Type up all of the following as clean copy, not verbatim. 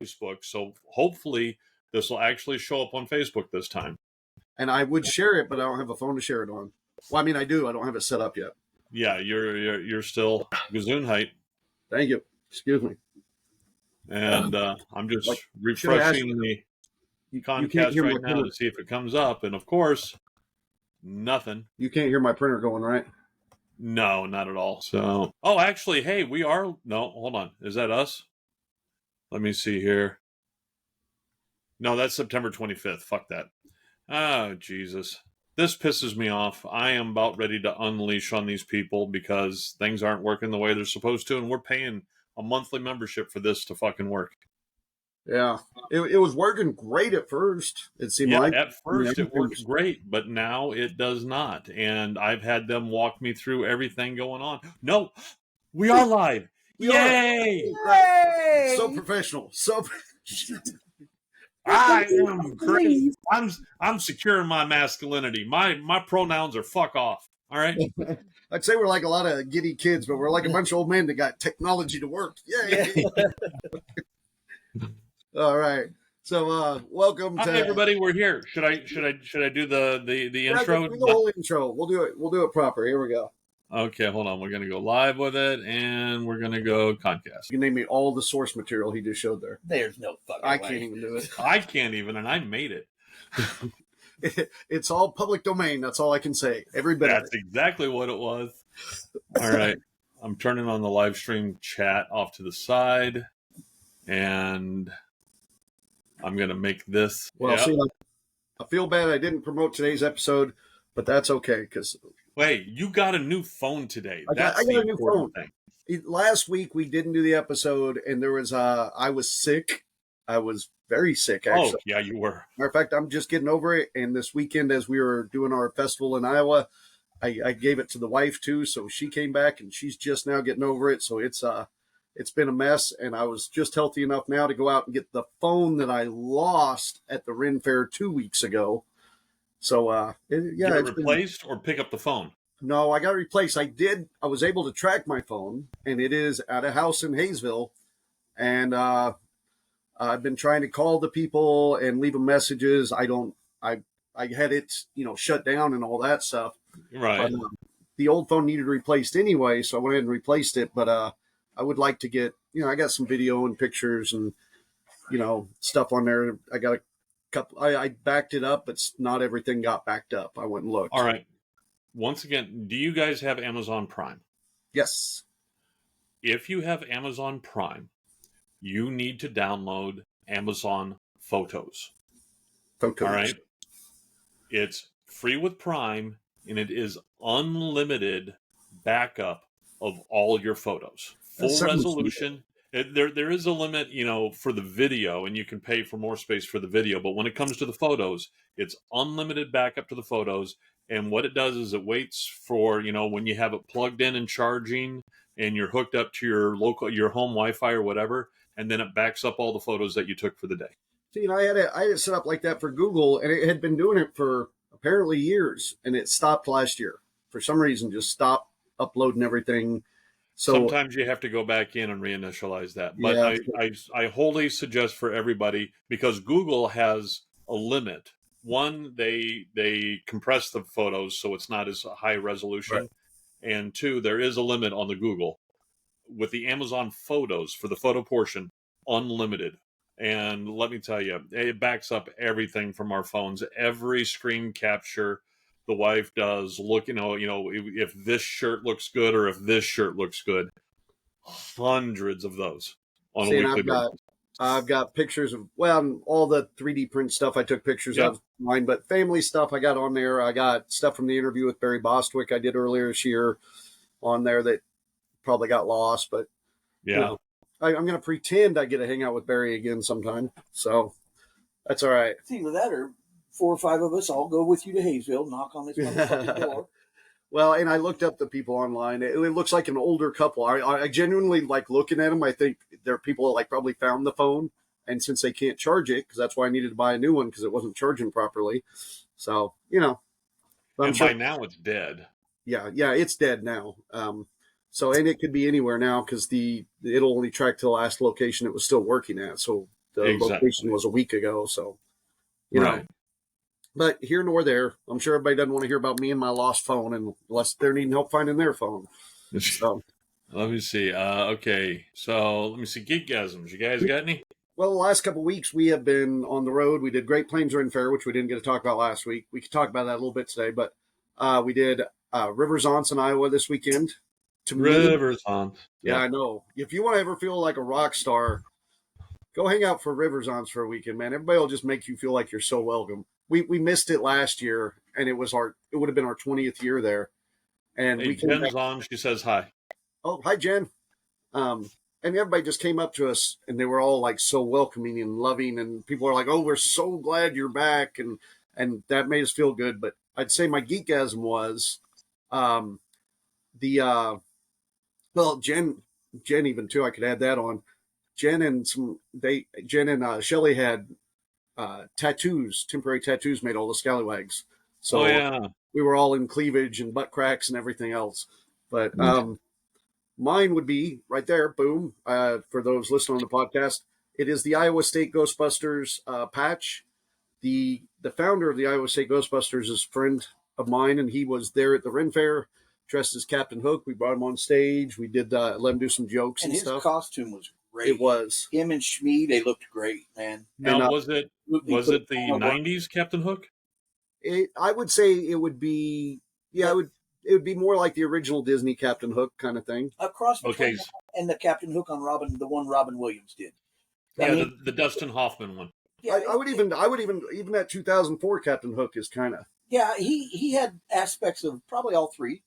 Facebook. So hopefully this will actually show up on Facebook this time. And I would share it, but I don't have a phone to share it on. Well, I mean, I do. I don't have it set up yet. Yeah, you're still gazoon height. Thank you. Excuse me. And I'm just refreshing the ConCast right now to see if it comes up. And of course, nothing. You can't hear my printer going, right? No, not at all. So, oh, actually, hey, we are. No, hold on. Is that us? Let me see here. No, that's September 25th. Fuck that. Oh, Jesus. This pisses me off. I am about ready to unleash on these people because things aren't working the way they're supposed to, and we're paying a monthly membership for this to fucking work. Yeah. It was working great at first, it seemed like. At first it worked great, but now it does not. And I've had them walk me through everything going on. No, we are live. Yay! Yay! So professional. So I am great. I'm securing my masculinity. My pronouns are fuck off. All right. I'd say we're like a lot of giddy kids, but we're like a bunch of old men that got technology to work. Yay! All right. So welcome to everybody. We're here. Should I do the intro? Do the whole intro. We'll do it proper. Here we go. Okay, hold on. We're gonna go live with it, and we're gonna go ConCast. You can name me all the source material he just showed there. There's no fucking way. I can't even do it. I can't even, and I made it. It's all public domain. That's all I can say. Every bit. That's exactly what it was. All right. I'm turning on the live stream chat off to the side, and I'm going to make this. Well, see, I feel bad I didn't promote today's episode, but that's okay. Because wait, you got a new phone today. I got a new phone. Last week we didn't do the episode, and there was I was sick. I was very sick, actually. Oh, yeah, you were. Matter of fact, I'm just getting over it. And this weekend, as we were doing our festival in Iowa, I gave it to the wife too. So she came back, and she's just now getting over it. So it's been a mess. And I was just healthy enough now to go out and get the phone that I lost at the Ren Fair 2 weeks ago. So Get it replaced or pick up the phone? No, I got it replaced. I was able to track my phone, and it is at a house in Hayesville. And I've been trying to call the people and leave them messages. I had it, shut down and all that stuff. Right. But, the old phone needed replaced anyway, so I went ahead and replaced it. But I would like to get, I got some video and pictures and, stuff on there. I got a couple. I backed it up, but not everything got backed up. I went and looked. All right. Once again, do you guys have Amazon Prime? Yes. If you have Amazon Prime, you need to download Amazon Photos. All right. It's free with Prime, and it is unlimited backup of all your photos. Full resolution. There is a limit, for the video, and you can pay for more space for the video. But when it comes to the photos, it's unlimited backup to the photos. And what it does is it waits for, when you have it plugged in and charging and you're hooked up to your home Wi-Fi or whatever, and then it backs up all the photos that you took for the day. See, I had it set up like that for Google, and it had been doing it for apparently years, and it stopped last year. For some reason, just stopped uploading everything. So sometimes you have to go back in and reinitialize that. But yeah. I wholly suggest for everybody, because Google has a limit. One, they compress the photos so it's not as high resolution. Right. And two, there is a limit on the Google. With the Amazon Photos, for the photo portion, unlimited. And let me tell you, it backs up everything from our phones. Every screen capture the wife does, look, if this shirt looks good or if this shirt looks good. Hundreds of those on a weekly basis. I've got pictures of, all the 3D print stuff I took pictures of mine, but family stuff I got on there. I got stuff from the interview with Barry Bostwick I did earlier this year on there that probably got lost, but yeah. I'm going to pretend I get to hang out with Barry again sometime. So that's all right. It's either that or 4 or 5 of us all go with you to Hayesville, knock on this motherfucking door. Well, and I looked up the people online. It looks like an older couple. I genuinely like looking at them. I think they're people that probably found the phone. And since they can't charge it, because that's why I needed to buy a new one, because it wasn't charging properly. So, And by now it's dead. Yeah, it's dead now. So, and it could be anywhere now because it'll only track to the last location it was still working at. So the location was a week ago. So, you know, but here nor there. I'm sure everybody doesn't want to hear about me and my lost phone unless they're needing help finding their phone. So, let me see. Okay, so let me see. Geekgasms. You guys got any? Well, the last couple of weeks we have been on the road. We did Great Plains Ren Fair, which we didn't get to talk about last week. We could talk about that a little bit today, but we did Rants in Iowa this weekend. Rants. Yeah, I know. If you want to ever feel like a rock star, go hang out for Rants for a weekend, man. Everybody will just make you feel like you're so welcome. We missed it last year, and it would have been our 20th year there. And hey, Jen's on. She says hi. Oh, hi, Jen. And everybody just came up to us, and they were all like so welcoming and loving, and people are like, "Oh, we're so glad you're back," and that made us feel good. But I'd say my geekasm was, well, Jen even too. I could add that on. Jen and Shelley had temporary tattoos made all the scallywags. So we were all in cleavage and butt cracks and everything else. But mine would be right there, boom. For those listening on the podcast, it is the Iowa State Ghostbusters patch. The founder of the Iowa State Ghostbusters is a friend of mine, and he was there at the Ren Fair, dressed as Captain Hook. We brought him on stage. We did let him do some jokes and stuff. His costume was great. It was. Him and Shmee, they looked great, man. Now, was it the 90s Captain Hook? I would say it would be, it would be more like the original Disney Captain Hook kind of thing. Across between and the Captain Hook on the one Robin Williams did. The Dustin Hoffman one. Yeah, I would even that 2004 Captain Hook is kind of. Yeah, he had aspects of probably all three.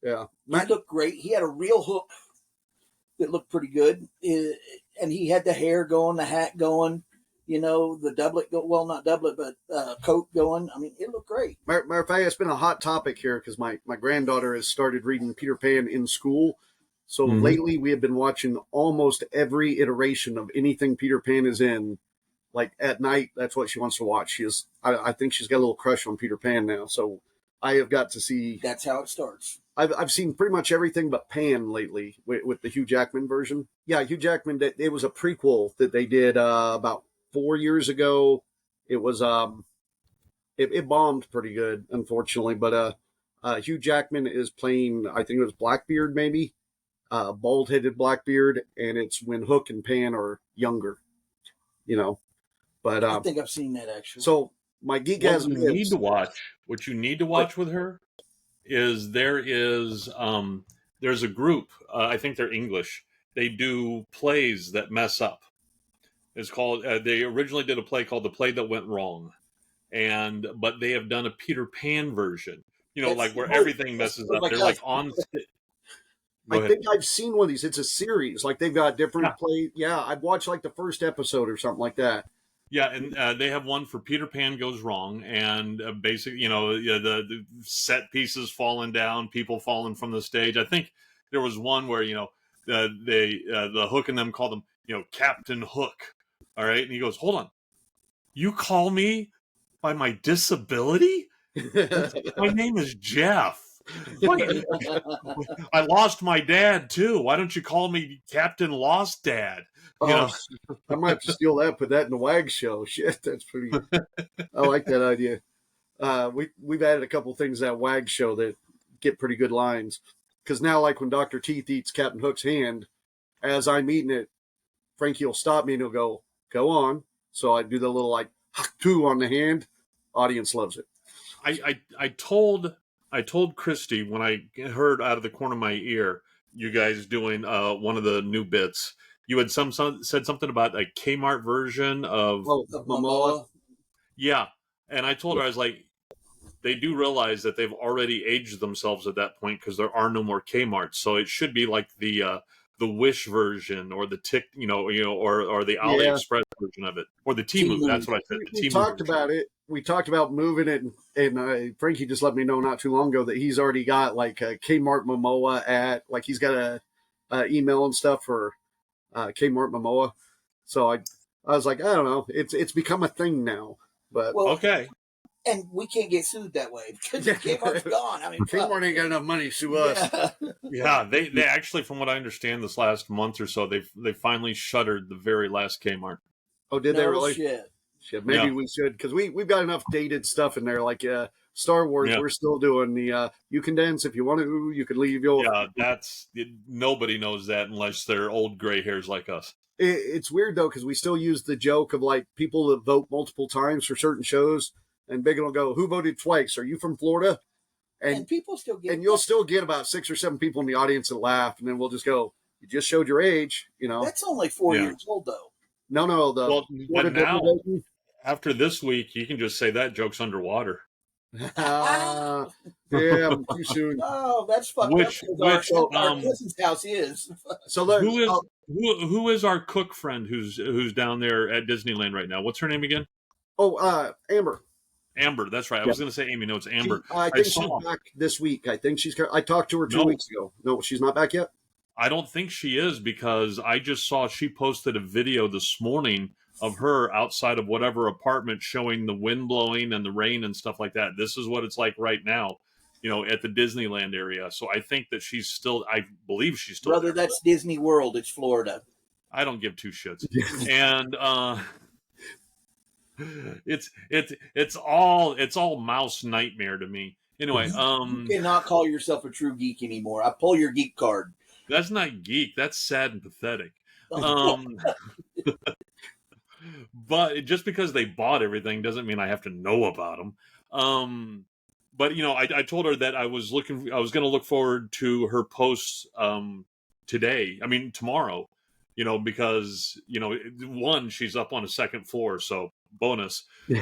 Yeah, he looked great. He had a real Hook that looked pretty good, and he had the hair going, the hat going. You know, the doublet, not doublet, but coat going. I mean, it looked great. Matter of fact, it's been a hot topic here because my granddaughter has started reading Peter Pan in school. So lately we have been watching almost every iteration of anything Peter Pan is in. Like at night, that's what she wants to watch. I think she's got a little crush on Peter Pan now. So I have got to see. That's how it starts. I've seen pretty much everything but Pan lately with the Hugh Jackman version. Yeah, Hugh Jackman. It was a prequel that they did about 4 years ago. It was it bombed pretty good, unfortunately. But Hugh Jackman is playing, I think it was Blackbeard, maybe bald-headed Blackbeard, and it's when Hook and Pan are younger. You know, but I think I've seen that actually. So my geekasm what you need to watch with her is there's a group. I think they're English. They do plays that mess up. It's called. They originally did a play called "The Play That Went Wrong," but they have done a Peter Pan version. You know, like where everything messes up. They're like on. I think I've seen one of these. It's a series. Like they've got different plays. Yeah, I've watched like the first episode or something like that. Yeah, and they have one for Peter Pan Goes Wrong, and basically, you know, the set pieces falling down, people falling from the stage. I think there was one where, you know, the Hook and them called him, you know, Captain Hook. All right, and he goes, "Hold on, you call me by my disability? My name is Jeff. I lost my dad too. Why don't you call me Captain Lost Dad?" You know? I might have to steal that, put that in the WAG show. Shit, that's pretty. I like that idea. We've added a couple things to that WAG show that get pretty good lines. Because now, like when Dr. Teeth eats Captain Hook's hand, as I'm eating it, Frankie will stop me and he'll go on. So I do the little like two on the hand. Audience loves it. I told Christy when I heard out of the corner of my ear you guys doing one of the new bits. You had said something about a Kmart version of Momoa. Yeah, and I told her, I was like, they do realize that they've already aged themselves at that point because there are no more Kmarts. So it should be like the Wish version or the Tick, or the AliExpress version of it, or the Temu. That's what I said. We talked about it. We talked about moving it, and Frankie just let me know not too long ago that he's already got like a Kmart Momoa he's got a email and stuff for Kmart Momoa. So I was like, I don't know. It's become a thing now. But okay. And we can't get sued that way because Kmart's gone. I mean, Kmart ain't got enough money to sue us. Yeah, they actually, from what I understand, this last month or so, they finally shuttered the very last Kmart. Oh, did they No really? shit. Shit, maybe we should, because we've got enough dated stuff in there. Like Star Wars, we're still doing the you can dance if you want to. You can leave your nobody knows that unless they're old gray hairs like us. It's weird though, because we still use the joke of like people that vote multiple times for certain shows, and Biggin will go, "Who voted twice? Are you from Florida?" And people still get, and you'll still get about 6 or 7 people in the audience that laugh, and then we'll just go, "You just showed your age," you know. That's only 4 years old though. No. But now, after this week, you can just say that joke's underwater. Yeah, too soon. Oh, that's fucked up. Our cousin's house is. So who is our cook friend who's down there at Disneyland right now? What's her name again? Oh, Amber. Amber, that's right. I was going to say Amy. No, it's Amber. I think she's back this week. I think I talked to her 2 weeks ago. No, she's not back yet? I don't think she is, because I just saw she posted a video this morning of her outside of whatever apartment showing the wind blowing and the rain and stuff like that. This is what it's like right now, at the Disneyland area. So I think that I believe she's still Brother, that's Disney World. It's Florida. I don't give two shits. And it's all mouse nightmare to me. Anyway, you cannot call yourself a true geek anymore. I pull your geek card. That's not geek. That's sad and pathetic. But just because they bought everything doesn't mean I have to know about them. But I told her that I was going to look forward to her posts tomorrow. Because one, she's up on a second floor, so bonus. She's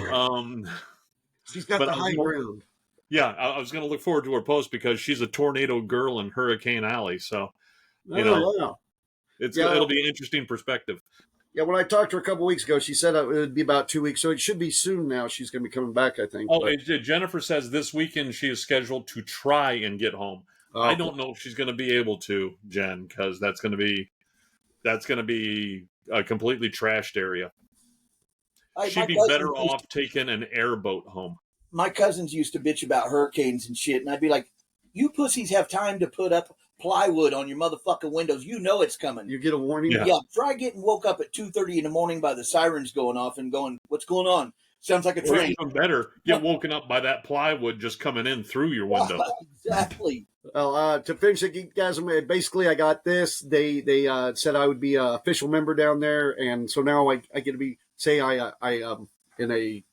got the high ground. Yeah, I was going to look forward to her post because she's a tornado girl in Hurricane Alley. So, it'll be an interesting perspective. Yeah, when I talked to her a couple weeks ago, she said it would be about 2 weeks. So it should be soon now. She's going to be coming back, I think. Oh, Jennifer says this weekend she is scheduled to try and get home. I don't know if she's going to be able to, Jen, because that's going to be a completely trashed area. She'd be better off taking an airboat home. My cousins used to bitch about hurricanes and shit, and I'd be like, you pussies have time to put up plywood on your motherfucking windows. You know it's coming. You get a warning? Yeah. Try getting woke up at 2:30 in the morning by the sirens going off and going, what's going on? Sounds like a train. Or even better, get woken up by that plywood just coming in through your window. Exactly. Well, to finish the Geekgasm, basically I got this. They said I would be an official member down there, and so now I get to be, in a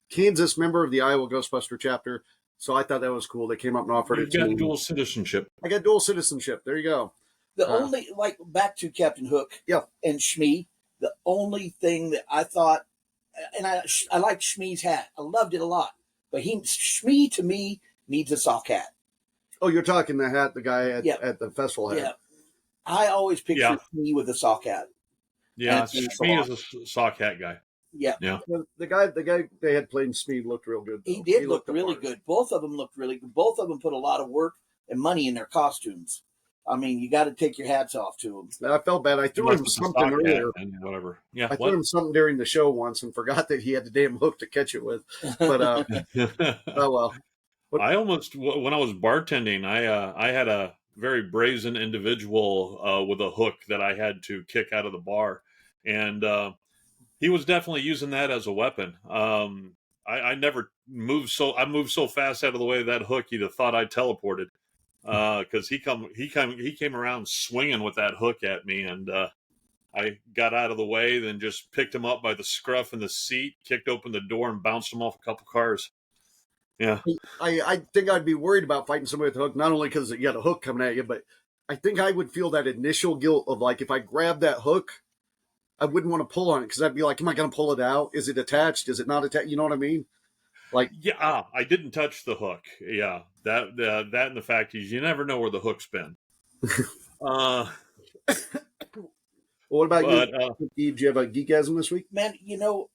Kansas member of the Iowa Ghostbuster chapter. So I thought that was cool. They came up and offered it to me. You got dual citizenship. I got dual citizenship. There you go. The only, back to Captain Hook and Shmee, the only thing that I thought, and I liked Shmee's hat. I loved it a lot. But Shmee, to me, needs a sock hat. Oh, you're talking the hat the guy at the festival had. Yeah. I always picture Shmee with a sock hat. Yeah, Shmee is a sock hat guy. Yeah. The guy they had played in Speed looked real good. Though. He looked really good. Both of them looked really good. Both of them put a lot of work and money in their costumes. I mean, you got to take your hats off to them. I felt bad. I threw him something earlier. And whatever. Yeah. I threw him something during the show once and forgot that he had the damn hook to catch it with. But oh well. I almost, when I was bartending, I had a very brazen individual with a hook that I had to kick out of the bar, and he was definitely using that as a weapon. I never moved I moved so fast out of the way of that hook, you'd have thought I teleported. Because he came around swinging with that hook at me, and I got out of the way, then just picked him up by the scruff in the seat, kicked open the door, and bounced him off a couple cars. Yeah, I think I'd be worried about fighting somebody with a hook, not only because you got a hook coming at you, but I think I would feel that initial guilt of like, if I grab that hook, I wouldn't want to pull on it because I'd be like, am I going to pull it out? Is it attached? Is it not attached? You know what I mean? Like, yeah, I didn't touch the hook. Yeah, that and the fact is, you never know where the hook's been. What about you? Did you have a geekgasm this week? Man,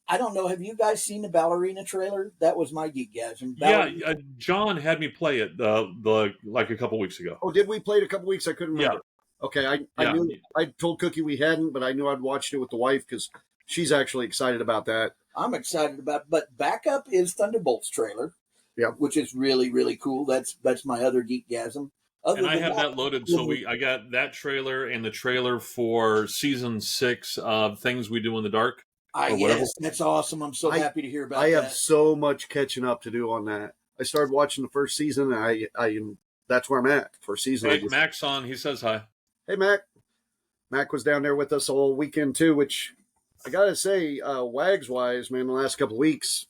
I don't know. Have you guys seen the Ballerina trailer? That was my geekgasm. Yeah, John had me play it like a couple weeks ago. Oh, did we play it a couple weeks? I couldn't remember. Yeah. Okay, I knew. I told Cookie we hadn't, but I knew I'd watched it with the wife because she's actually excited about that. I'm excited about it. But backup is Thunderbolt's trailer. Yeah. Which is really, really cool. That's my other geekgasm. And I have that loaded, so I got that trailer and the trailer for season 6 of Things We Do in the Dark. or whatever. Yes, that's awesome. I'm so happy to hear about that. I have so much catching up to do on that. I started watching the first season, and I that's where I'm at. First season. Hey, Mac's on. He says hi. Hey, Mac. Mac was down there with us all weekend too, which I gotta say, Wags wise, man, the last couple of weeks,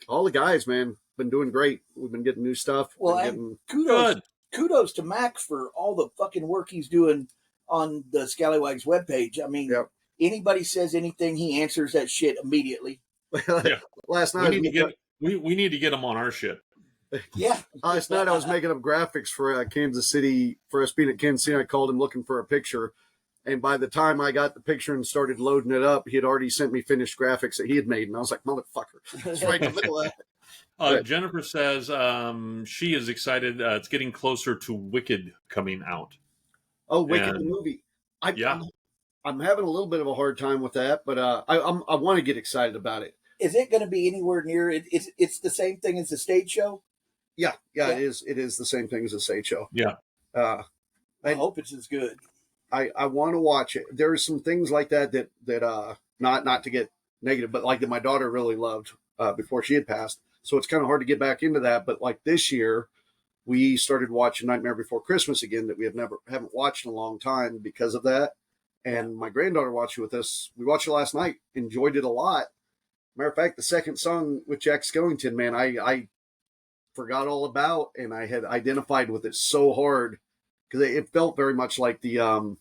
all the guys, man, been doing great. We've been getting new stuff. Well, and kudos to Mac for all the fucking work he's doing on the Scallywags webpage. I mean, anybody says anything, he answers that shit immediately. Last night we need to get him on our shit. Yeah. Last night I was making up graphics for Kansas City, for us being at Kansas City. I called him looking for a picture. And by the time I got the picture and started loading it up, he had already sent me finished graphics that he had made. And I was like, motherfucker. It's right in the middle of that. Jennifer says she is excited. It's getting closer to Wicked coming out. Oh, Wicked, the movie. I'm having a little bit of a hard time with that, but I want to get excited about it. Is it going to be anywhere near it? It's the same thing as the stage show? Yeah, it is. It is the same thing as the stage show. Yeah. I hope it's as good. I want to watch it. There's some things like that not to get negative, but like that my daughter really loved before she had passed. So it's kind of hard to get back into that. But like this year, we started watching Nightmare Before Christmas again that we haven't watched in a long time because of that. And my granddaughter watched it with us. We watched it last night, enjoyed it a lot. Matter of fact, the second song with Jack Skellington, man, I forgot all about, and I had identified with it so hard because it felt very much like the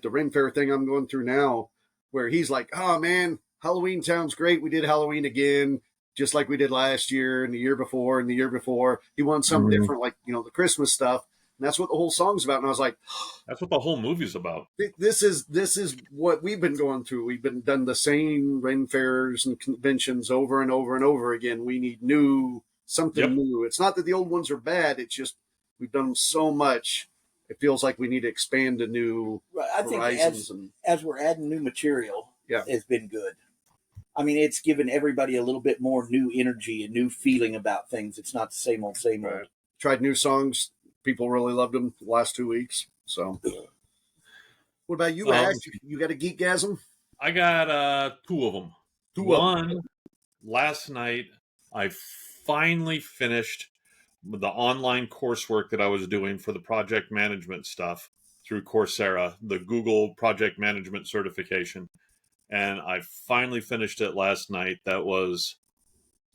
Ren Fair thing I'm going through now, where he's like, "Oh man, Halloween sounds great. We did Halloween again, just like we did last year and the year before and the year before." He wants something different, like the Christmas stuff, and that's what the whole song's about. And I was like, "That's what the whole movie's about." This is what we've been going through. We've been done the same Ren Fairs and conventions over and over and over again. We need something new. It's not that the old ones are bad. It's just we've done so much. It feels like we need to expand to new horizons. I think as we're adding new material, it's been good. I mean, it's given everybody a little bit more new energy and new feeling about things. It's not the same old. Tried new songs. People really loved them the last 2 weeks. So, what about you, Ash? You got a geekgasm? I got two of them. One, last night, I finally finished the online coursework that I was doing for the project management stuff through Coursera, the Google project management certification. And I finally finished it last night. That was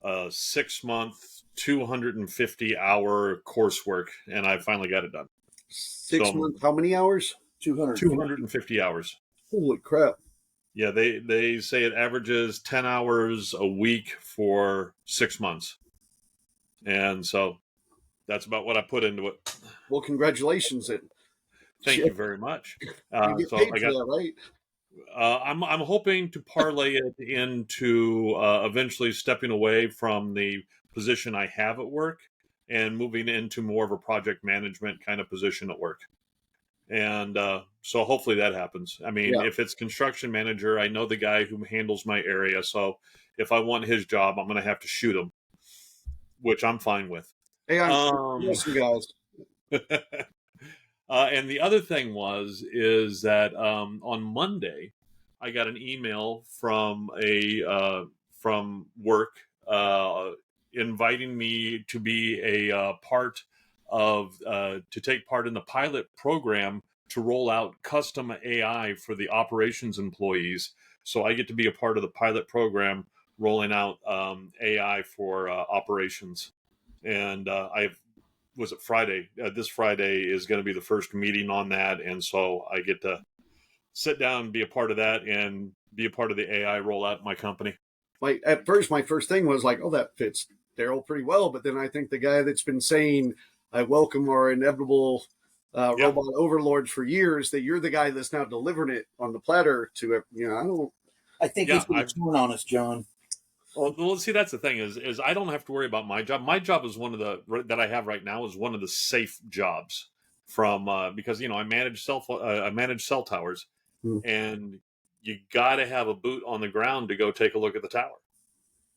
a 6-month, 250-hour coursework, and I finally got it done. 6 months, how many hours? 250 hours. Holy crap. Yeah, they say it averages 10 hours a week for 6 months. And so that's about what I put into it. Well, congratulations. Thank you very much. You get paid for that, right? I'm hoping to parlay it into eventually stepping away from the position I have at work and moving into more of a project management kind of position at work. And so hopefully that happens. I mean, if it's construction manager, I know the guy who handles my area. So if I want his job, I'm going to have to shoot him, which I'm fine with. Hey, yes, you guys. And the other thing is that on Monday, I got an email from from work inviting me to be a part of to take part in the pilot program to roll out custom AI for the operations employees. So I get to be a part of the pilot program rolling out AI for operations. And was it Friday? This Friday is going to be the first meeting on that. And so I get to sit down and be a part of that and be a part of the AI rollout in my company. At first, my first thing was like, oh, that fits Daryl pretty well. But then I think the guy that's been saying, I welcome our inevitable robot overlords for years, that you're the guy that's now delivering it on the platter to it. I think he's going to turn on us, John. Well, see, that's the thing is I don't have to worry about my job. My job is one of that I have right now is one of the safe jobs from because I manage cell towers, and you got to have a boot on the ground to go take a look at the tower.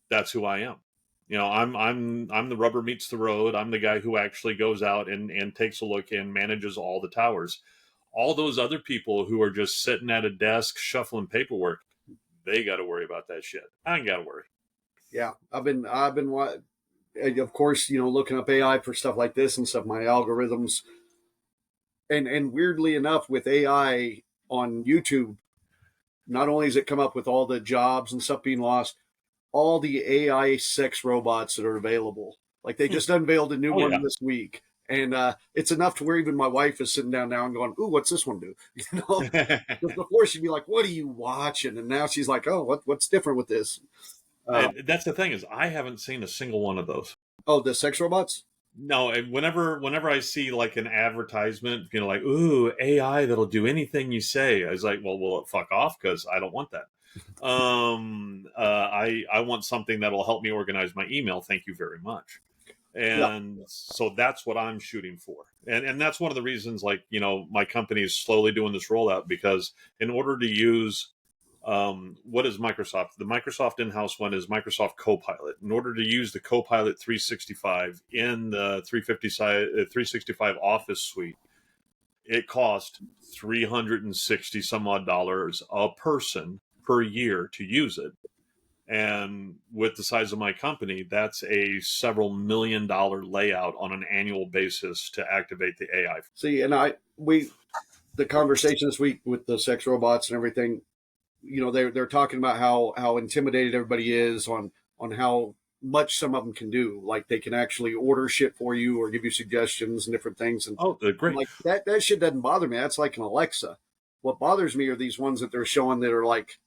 That's who I am. I'm the rubber meets the road. I'm the guy who actually goes out and takes a look and manages all the towers. All those other people who are just sitting at a desk shuffling paperwork, they got to worry about that shit. I ain't got to worry. Yeah, I've been, of course, looking up AI for stuff like this and stuff, my algorithms. And weirdly enough, with AI on YouTube, not only does it come up with all the jobs and stuff being lost, all the AI sex robots that are available. Like they just unveiled a new one this week. And it's enough to where even my wife is sitting down now and going, "Ooh, what's this one do?" Because before she'd be like, "What are you watching?" And now she's like, "Oh, what's different with this?" That's the thing is, I haven't seen a single one of those. Oh, the sex robots? No, and whenever I see like an advertisement, like, ooh, AI that'll do anything you say, I was like, well, will it fuck off? Because I don't want that. I want something that'll help me organize my email. Thank you very much. And so that's what I'm shooting for. And that's one of the reasons, like, my company is slowly doing this rollout, because in order to use what is Microsoft? The Microsoft in-house one is Microsoft Copilot. In order to use the Copilot 365 in the 365 Office suite, it cost $360 some odd a person per year to use it. And with the size of my company, that's a several $1 million layout on an annual basis to activate the AI. See, and the conversation this week with the sex robots and everything, they're talking about how intimidated everybody is on how much some of them can do. Like they can actually order shit for you or give you suggestions and different things. And they're great. Like that shit doesn't bother me. That's like an Alexa. What bothers me are these ones that they're showing that are like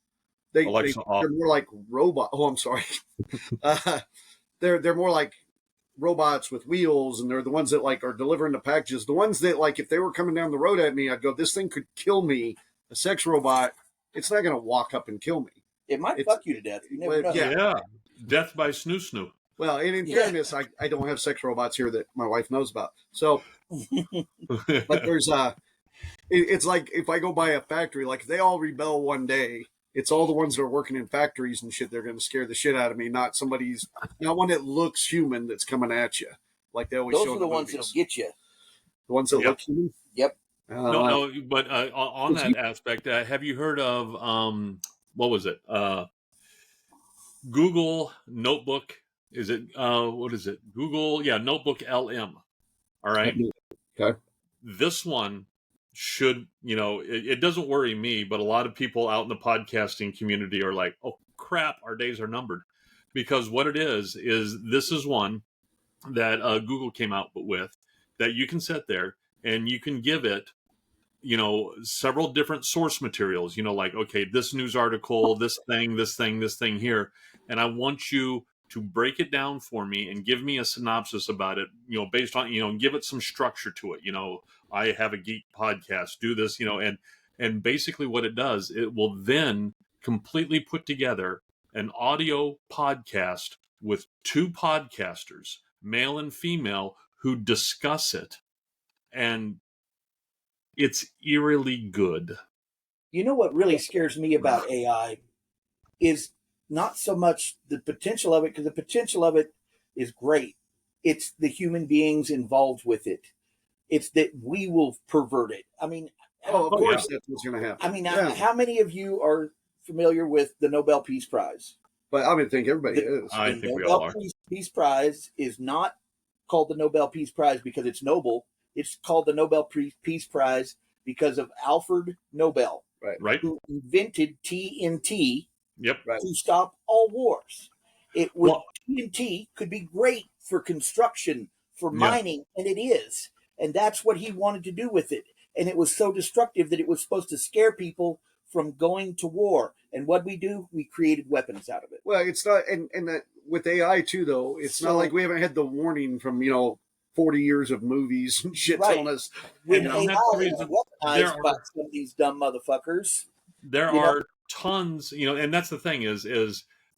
they're more like robot. Oh, I'm sorry. They're more like robots with wheels, and they're the ones that like are delivering the packages. The ones that like if they were coming down the road at me, I'd go, this thing could kill me. A sex robot, it's not going to walk up and kill me. It might fuck you to death. You never know. Yeah. Death by snoo. Well, and in fairness, I don't have sex robots here that my wife knows about. So, but there's it's like if I go by a factory, like if they all rebel one day, it's all the ones that are working in factories and shit. They're going to scare the shit out of me. Not one that looks human that's coming at you. Like they always show. Those are the ones that'll get you. The ones that look human. Yep. No, but on that aspect, have you heard of what was it? Google Notebook? Is it what is it? Google, Notebook LM. All right. Okay. This one should, it doesn't worry me, but a lot of people out in the podcasting community are like, oh crap, our days are numbered. Because what it is this is one that Google came out with that you can sit there and you can give it, several different source materials, like, okay, this news article, this thing here. And I want you to break it down for me and give me a synopsis about it, based on, and give it some structure to it. I have a Geek podcast, do this, and basically what it does, it will then completely put together an audio podcast with two podcasters, male and female, who discuss it. And it's eerily good. You know what really scares me about AI is not so much the potential of it, because the potential of it is great. It's the human beings involved with it. It's that we will pervert it. I mean, of course that's what's going to happen. I mean, how many of you are familiar with the Nobel Peace Prize? But I would think everybody is. I think we all are. The Peace Prize is not called the Nobel Peace Prize because it's noble. It's called the Nobel Peace Prize because of Alfred Nobel, right, who invented TNT to stop all wars. TNT could be great for construction, for mining, and it is. And that's what he wanted to do with it. And it was so destructive that it was supposed to scare people from going to war. And what we do, we created weapons out of it. Well, it's not, and that with AI too, though, it's not like we haven't had the warning from 40 years of movies and shit telling us. When AI is weaponized by some of these dumb motherfuckers. There are tons, and that's the thing is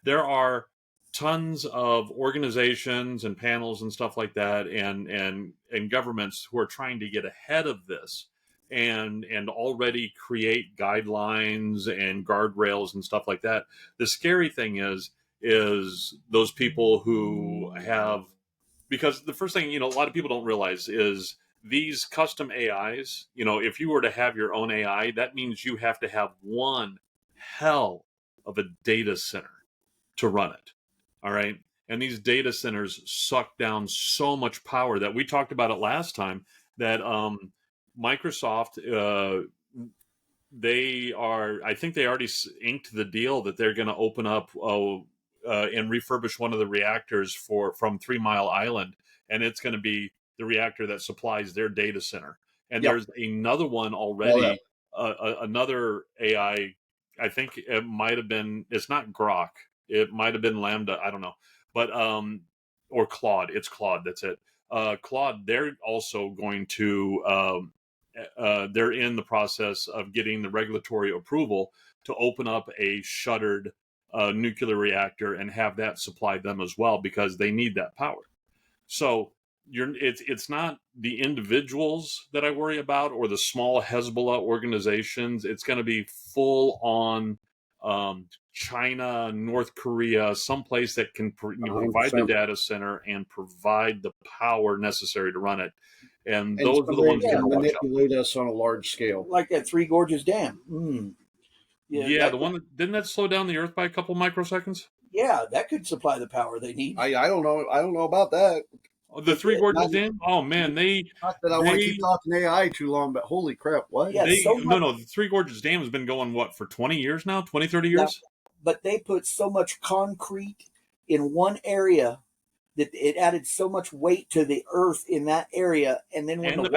there are tons of organizations and panels and stuff like that, and governments who are trying to get ahead of this and already create guidelines and guardrails and stuff like that. The scary thing is those people who have, because the first thing, a lot of people don't realize is these custom AIs, if you were to have your own AI, that means you have to have one hell of a data center to run it. All right. And these data centers suck down so much power that we talked about it last time that Microsoft, I think they already inked the deal that they're going to open up and refurbish one of the reactors from 3 Mile Island. And it's going to be the reactor that supplies their data center. And there's another one already, another AI. I think it might have been, it's not Grok. It might have been Lambda. I don't know. But, or Claude. It's Claude. That's it. Claude, they're also going to, they're in the process of getting the regulatory approval to open up a shuttered nuclear reactor and have that supply them as well, because they need that power. So it's not the individuals that I worry about or the small Hezbollah organizations. It's going to be full on China, North Korea, someplace that can provide the data center and provide the power necessary to run it. And those are the ones that manipulate us on a large scale, like that Three Gorges Dam. Yeah, the one that didn't that slow down the Earth by a couple microseconds? Yeah, that could supply the power they need. I don't know about that. The Three Gorges Dam? Oh man, not that I want to keep talking AI too long, but holy crap, what? Yeah, no, the Three Gorges Dam has been going, for 20 years now? 20, 30 years? Yeah, but they put so much concrete in one area that it added so much weight to the earth in that area. And then when when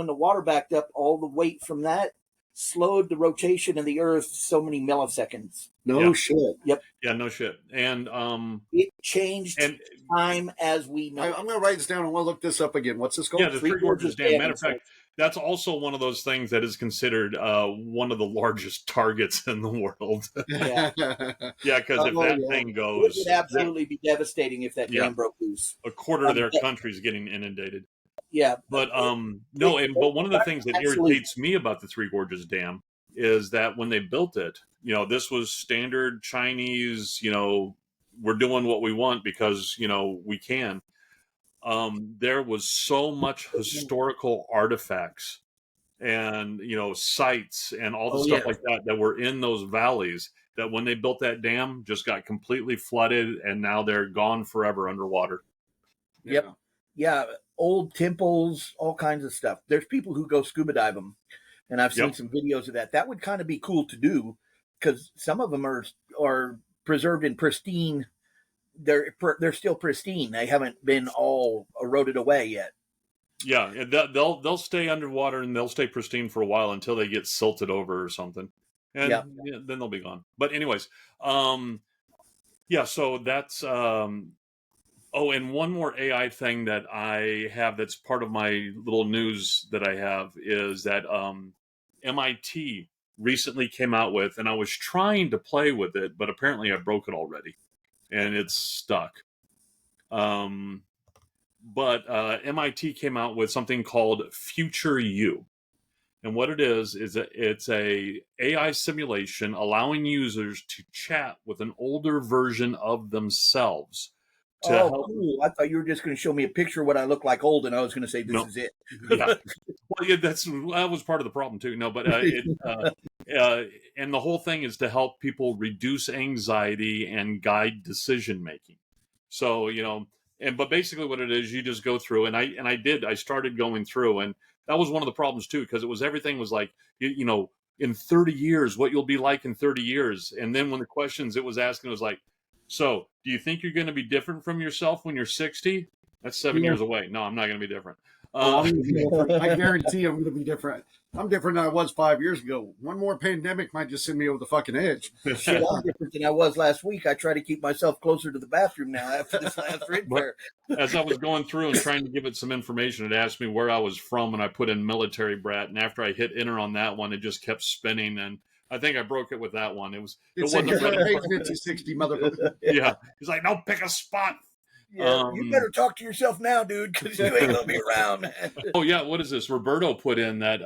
the water backed up, all the weight from that slowed the rotation of the earth so many milliseconds. No shit. Yep. Yeah, no shit. And it changed time as we know. I'm going to write this down. I want to look this up again. What's this called? Yeah, the Three Gorges Dam. Matter of fact, that's also one of those things that is considered one of the largest targets in the world. Yeah, because if that thing goes, it would absolutely be devastating if that dam broke loose. A quarter of their country is getting inundated. Yeah, but but one of the things that irritates me about the Three Gorges Dam is that when they built it, this was standard Chinese. We're doing what we want because we can. There was so much historical artifacts and sites and all the stuff like that were in those valleys that when they built that dam just got completely flooded, and now they're gone forever underwater. Yep. Yeah, old temples, all kinds of stuff. There's people who go scuba dive them, and I've seen some videos of that. That would kind of be cool to do, because some of them are preserved in pristine. They're still pristine. They haven't been all eroded away yet. Yeah, they'll stay underwater and they'll stay pristine for a while until they get silted over or something, and then they'll be gone. But anyways, so that's. Oh, and one more AI thing that I have that's part of my little news that I have is that MIT recently came out with, and I was trying to play with it, but apparently I broke it already, and it's stuck. But MIT came out with something called Future You. And what it is that it's a AI simulation allowing users to chat with an older version of themselves. Cool. I thought you were just going to show me a picture of what I look like old, and I was going to say, this is it. Well, that was part of the problem too. No, but and the whole thing is to help people reduce anxiety and guide decision making. So, but basically what it is, you just go through, and I started going through, and that was one of the problems too, because everything was like, in 30 years, what you'll be like in 30 years. And then when the questions it was asking was like, so, do you think you're going to be different from yourself when you're 60? That's 7 years away. No, I'm not going to be different. I guarantee I'm going to be different. I'm different than I was 5 years ago. One more pandemic might just send me over the fucking edge. Shit, I'm different than I was last week. I try to keep myself closer to the bathroom now after this last rig fair. As I was going through and trying to give it some information, it asked me where I was from, and I put in military brat. And after I hit enter on that one, it just kept spinning, and I think I broke it with that one. It wasn't 50-60, motherfucker. Yeah, he's like, no, pick a spot. Yeah, you better talk to yourself now, dude, because you ain't gonna be around. Oh yeah, what is this? Roberto put in that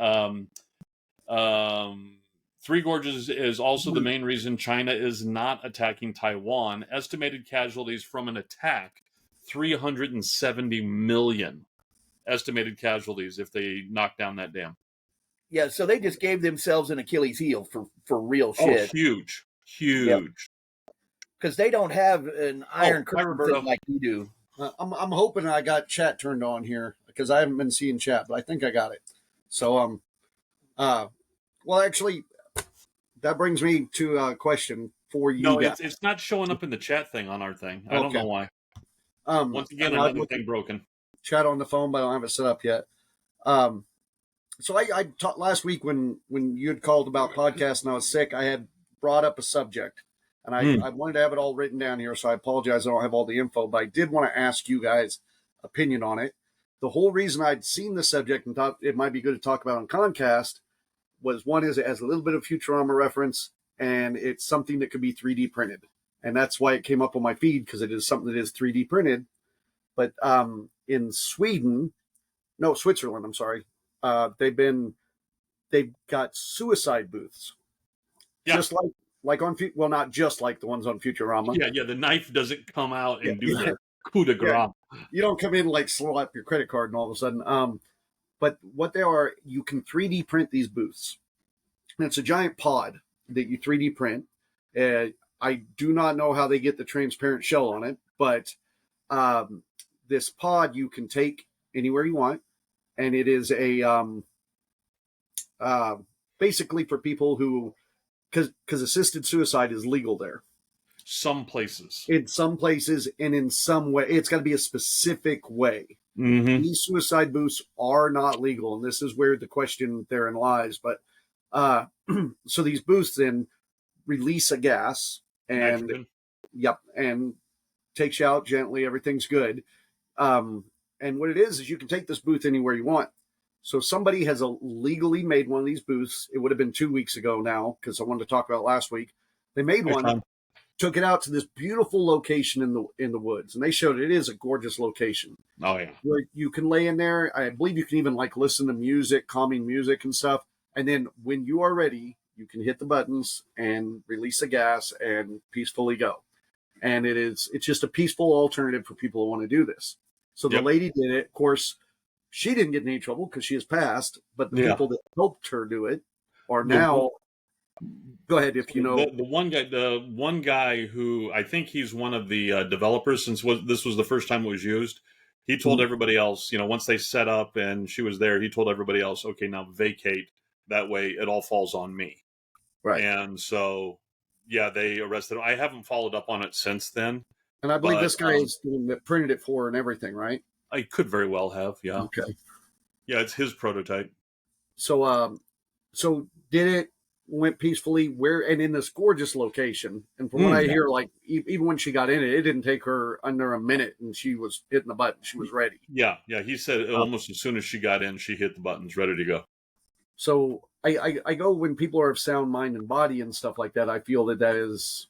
Three Gorges is also the main reason China is not attacking Taiwan. Estimated casualties from an attack, 370 million estimated casualties if they knock down that dam. Yeah, so they just gave themselves an Achilles heel for real Oh, shit. huge. Because they don't have an iron hi, curtain Roberto. thing like you do. I'm hoping I got chat turned on here because I haven't been seeing chat, but I think I got it. So well, actually, that brings me to a question for you No, guys. it's not showing up in the chat thing on our thing. I don't know why. Once again, and another thing broken. Chat on the phone, but I don't have it set up yet. So I talked last week when you had called about podcasts and I was sick. I had brought up a subject, and I wanted to have it all written down here. So I apologize, I don't have all the info, but I did want to ask you guys' opinion on it. The whole reason I'd seen the subject and thought it might be good to talk about on ConCast was, one is it has a little bit of Futurama reference, and it's something that could be 3D printed, and that's why it came up on my feed, because it is something that is 3D printed. But in Switzerland, I'm sorry. They've got suicide booths, just like on, well, not just like the ones on Futurama. Yeah. The knife doesn't come out and do the coup de grace. You don't come in like slap your credit card and all of a sudden. But what they are, you can 3D print these booths. And it's a giant pod that you 3D print. I do not know how they get the transparent shell on it, but this pod you can take anywhere you want, and it is a basically for people who, because assisted suicide is legal there. Some places. In some places, and in some way, it's got to be a specific way. Mm-hmm. These suicide booths are not legal, and this is where the question therein lies. But so these booths then release a gas, and Nitrogen. and takes you out gently. Everything's good. And what it is you can take this booth anywhere you want. So somebody has legally made one of these booths. It would have been 2 weeks ago now, because I wanted to talk about it last week. They made one, took it out to this beautiful location in the woods, and they showed it is a gorgeous location. Oh yeah, where you can lay in there. I believe you can even like listen to music, calming music and stuff. And then when you are ready, you can hit the buttons and release the gas and peacefully go. And it's just a peaceful alternative for people who want to do this. So the lady did it. Of course, she didn't get in any trouble because she has passed, but the people that helped her do it are now. Go ahead if you know. The one guy who, I think he's one of the developers, since this was the first time it was used, he told everybody else, once they set up and she was there, he told everybody else, okay, now vacate. That way it all falls on me. Right. And so, they arrested him. I haven't followed up on it since then. And I believe this guy is the one that printed it for her and everything, right? I could very well have, yeah. Okay. Yeah, it's his prototype. So did it, went peacefully and in this gorgeous location. And from what I hear, like even when she got in it, it didn't take her under a minute, and she was hitting the button. She was ready. Yeah. He said almost as soon as she got in, she hit the buttons, ready to go. So I go, when people are of sound mind and body and stuff like that, I feel that is,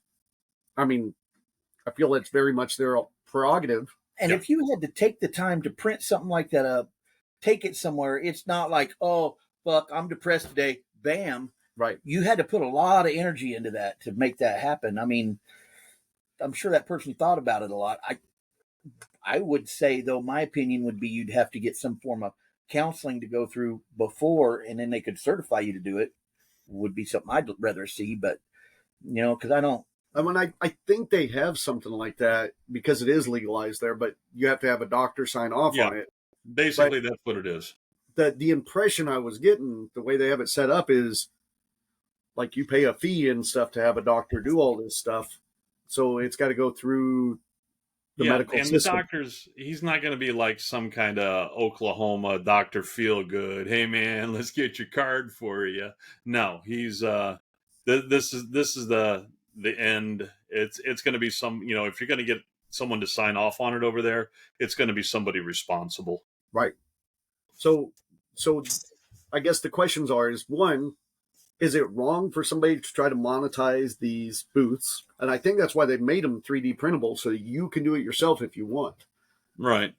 I feel it's very much their prerogative. And if you had to take the time to print something like that up, take it somewhere, it's not like, oh, fuck, I'm depressed today. Bam. Right. You had to put a lot of energy into that to make that happen. I mean, I'm sure that person thought about it a lot. I would say, though, my opinion would be you'd have to get some form of counseling to go through before, and then they could certify you to do it. Would be something I'd rather see, but, because I don't. I mean, I think they have something like that because it is legalized there, but you have to have a doctor sign off on it. Basically, that's what it is. The impression I was getting, the way they have it set up, is like you pay a fee and stuff to have a doctor do all this stuff. So it's got to go through the medical system. And the doctors, he's not going to be like some kind of Oklahoma Dr. Feelgood. Hey man, let's get your card for you. No, he's this is the end. It's going to be some, if you're going to get someone to sign off on it over there, it's going to be somebody responsible. Right. So I guess the questions is, one, is it wrong for somebody to try to monetize these booths? And I think that's why they made them 3D printable, so you can do it yourself if you want. Right.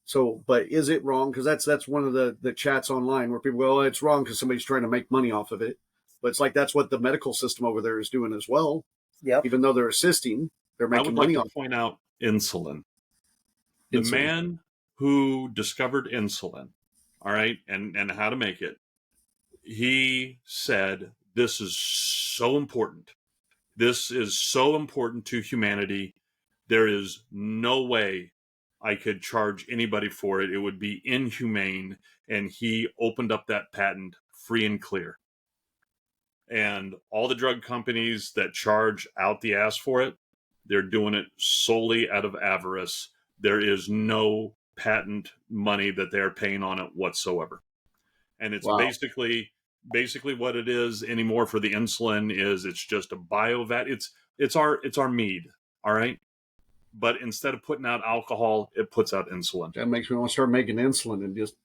So, but is it wrong? Because that's one of the chats online where people go, oh, it's wrong because somebody's trying to make money off of it. But it's like that's what the medical system over there is doing as well. Yeah. Even though they're assisting, they're making money off. I would like to point out insulin. The man who discovered insulin, all right, and how to make it, he said, this is so important. This is so important to humanity. There is no way I could charge anybody for it. It would be inhumane. And he opened up that patent free and clear. And all the drug companies that charge out the ass for it, they're doing it solely out of avarice. There is no patent money that they're paying on it whatsoever. And it's basically what it is anymore for the insulin is it's just a biovat. It's our mead, all right? But instead of putting out alcohol, it puts out insulin. That makes me want to start making insulin and just.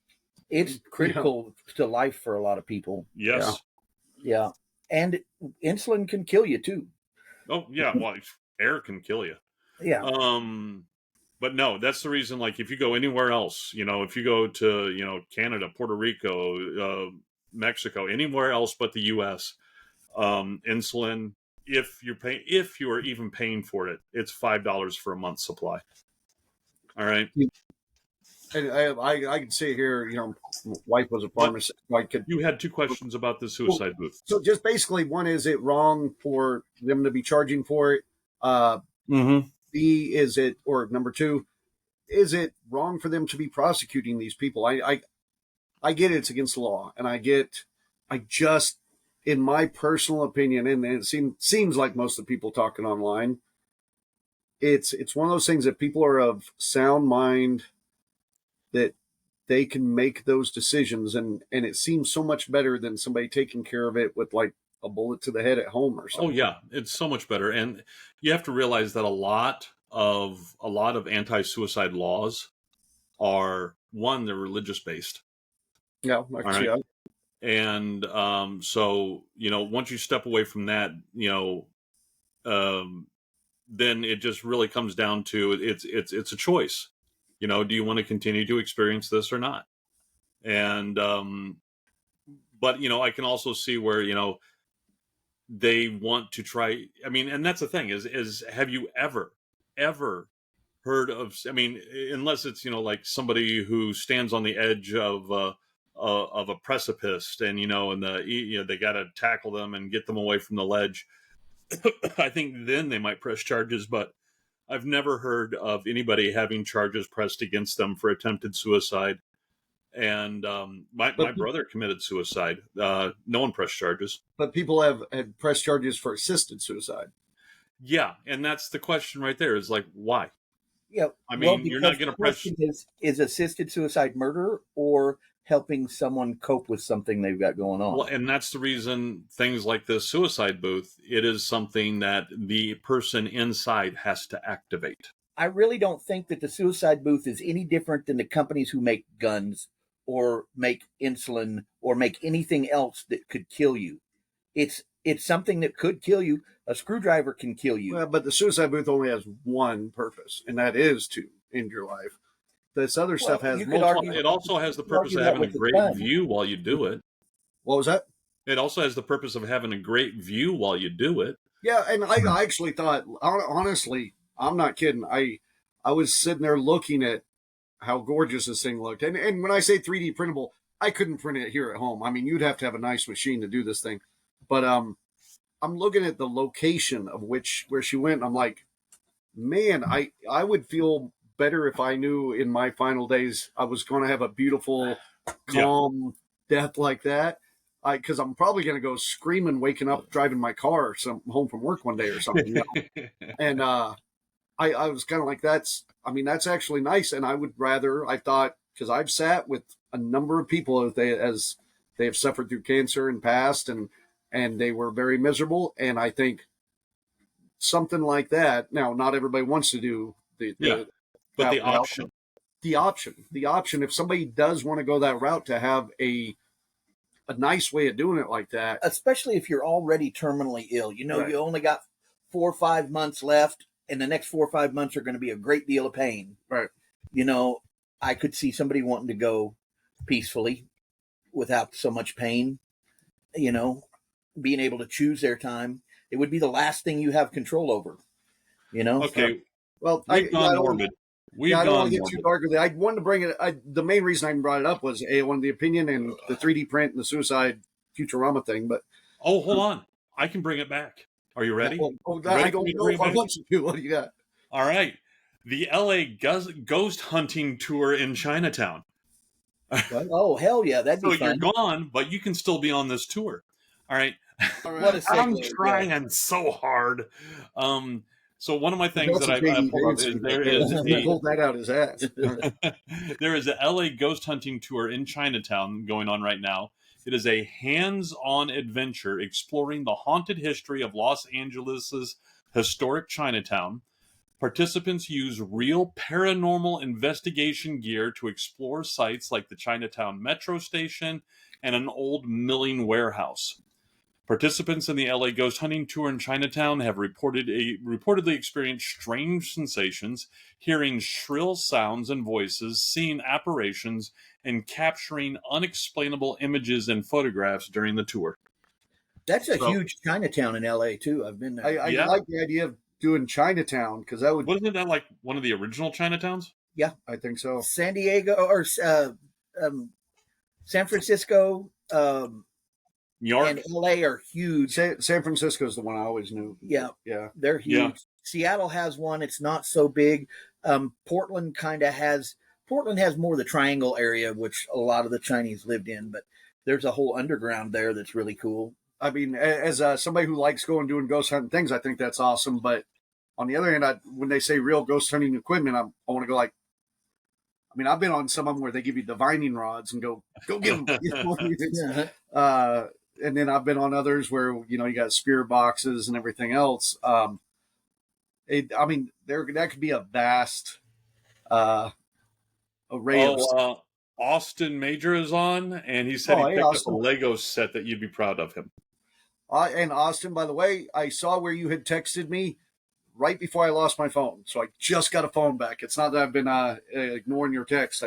It's critical to life for a lot of people. Yes. Yeah. And insulin can kill you too. Oh yeah, well, air can kill you. Yeah. But no, that's the reason. Like, if you go anywhere else, if you go to Canada, Puerto Rico, Mexico, anywhere else but the U.S., insulin, if you are even paying for it, it's $5 for a month's supply. All right. And I can say here, wife was a pharmacist. You had two questions about the suicide booth. So just basically, one, is it wrong for them to be charging for it? B, is it, or number two, is it wrong for them to be prosecuting these people? I get it's against the law, and I just, in my personal opinion, and it seems like most of the people talking online, it's one of those things that people are of sound mind, that they can make those decisions, and it seems so much better than somebody taking care of it with like a bullet to the head at home or something. Oh yeah, it's so much better. And you have to realize that a lot of anti-suicide laws are, one, they're religious based. Yeah, I can see that. And so once you step away from that, then it just really comes down to it's a choice. Do you want to continue to experience this or not? And but I can also see where they want to try. I mean, and that's the thing is have you ever heard of? I mean, unless it's like somebody who stands on the edge of a precipice, and they got to tackle them and get them away from the ledge. I think then they might press charges, but I've never heard of anybody having charges pressed against them for attempted suicide. And my brother committed suicide. No one pressed charges. But people have had pressed charges for assisted suicide. Yeah, and that's the question right there. Is like, why? Yeah, I mean, you're not going to press. Is assisted suicide murder or helping someone cope with something they've got going on? Well, and that's the reason things like this suicide booth, it is something that the person inside has to activate. I really don't think that the suicide booth is any different than the companies who make guns or make insulin or make anything else that could kill you. It's something that could kill you. A screwdriver can kill you. Well, but the suicide booth only has one purpose, and that is to end your life. This other stuff has multiple. It also has the purpose of having a great view while you do it. What was that? It also has the purpose of having a great view while you do it. Yeah, and I actually thought, honestly, I'm not kidding. I was sitting there looking at how gorgeous this thing looked. And when I say 3D printable, I couldn't print it here at home. I mean, you'd have to have a nice machine to do this thing. But I'm looking at the location of where she went, and I'm like, man, I would feel better if I knew in my final days I was going to have a beautiful, calm death like that. Because I'm probably going to go screaming, waking up, driving my car home from work one day or something. And I was kind of like, that's actually nice. And I would rather, I thought, because I've sat with a number of people as they have suffered through cancer and passed, and they were very miserable. And I think something like that. Now, not everybody wants to do the option. The option. If somebody does want to go that route, to have a nice way of doing it like that, especially if you're already terminally ill. Right. You only got 4 or 5 months left, and the next 4 or 5 months are going to be a great deal of pain. Right. I could see somebody wanting to go peacefully without so much pain, being able to choose their time. It would be the last thing you have control over, Okay. Well, We've gone morbid. I don't want to get too dark with it. I wanted to bring it. The main reason I brought it up was I wanted the opinion and the 3D print and the suicide Futurama thing, but hold on. I can bring it back. Are you ready? I don't know if I want to. What do you got? All right. The LA ghost hunting tour in Chinatown. Oh, hell yeah. That'd be fun. You're gone, but you can still be on this tour. All right. What a segue. I'm trying so hard. So one of my things that I pulled up is pulled that out his ass. There is a LA ghost hunting tour in Chinatown going on right now. It is a hands-on adventure exploring the haunted history of Los Angeles' historic Chinatown. Participants use real paranormal investigation gear to explore sites like the Chinatown Metro Station and an old milling warehouse. Participants in the LA Ghost Hunting Tour in Chinatown have reportedly experienced strange sensations, hearing shrill sounds and voices, seeing apparitions, and capturing unexplainable images and photographs during the tour. That's a huge Chinatown in LA, too. I've been there. I like the idea of doing Chinatown, because that would... Wasn't that like one of the original Chinatowns? Yeah. I think so. San Diego, or San Francisco... New York and LA are huge. San Francisco is the one I always knew. Yeah, they're huge. Yeah. Seattle has one. It's not so big. Portland has more of the Triangle area, which a lot of the Chinese lived in. But there's a whole underground there that's really cool. I mean, as somebody who likes going doing ghost hunting things, I think that's awesome. But on the other hand, when they say real ghost hunting equipment, I want to go like. I mean, I've been on some of them where they give you divining rods and go get them. And then I've been on others where, you got spirit boxes and everything else. That could be a vast array of Austin Major is on, and he said he picked up a Lego set that you'd be proud of him. And Austin, by the way, I saw where you had texted me right before I lost my phone. So I just got a phone back. It's not that I've been ignoring your text.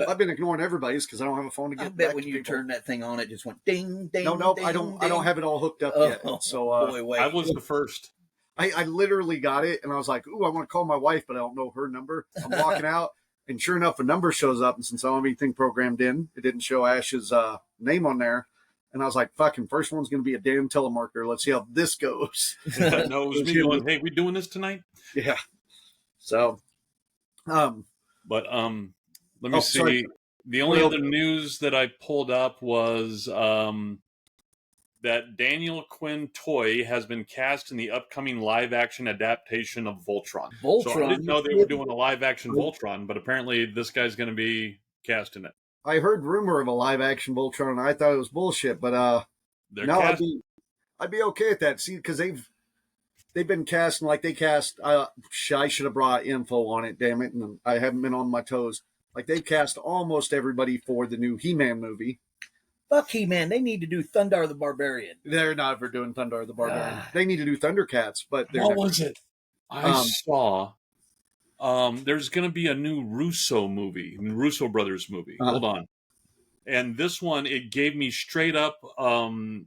I've been ignoring everybody's because I don't have a phone to get. I bet when you turned that thing on, it just went ding, ding. No, ding, I don't. Ding. I don't have it all hooked up yet. So I was the first. I literally got it, and I was like, "Ooh, I want to call my wife, but I don't know her number." I'm walking out, and sure enough, a number shows up. And since I don't have anything programmed in, it didn't show Ash's name on there. And I was like, "Fucking first one's going to be a damn telemarketer. Let's see how this goes." No, it was me going, "Hey, we doing this tonight?" Yeah. So, let me see. Sorry. The only other news that I pulled up was that Daniel Quinn Toy has been cast in the upcoming live-action adaptation of Voltron. So I didn't know they were doing a live-action Voltron, but apparently this guy's going to be cast in it. I heard rumor of a live-action Voltron, and I thought it was bullshit. But I'd be okay with that. See, because they've been casting like they cast. I should have brought info on it. Damn it, and I haven't been on my toes. Like, they've cast almost everybody for the new He-Man movie. Fuck He-Man. They need to do Thundar the Barbarian. They're not ever doing Thundar the Barbarian. They need to do Thundercats, but what was it? I saw there's going to be a new Russo Brothers movie. Hold on. And this one, it gave me straight up Don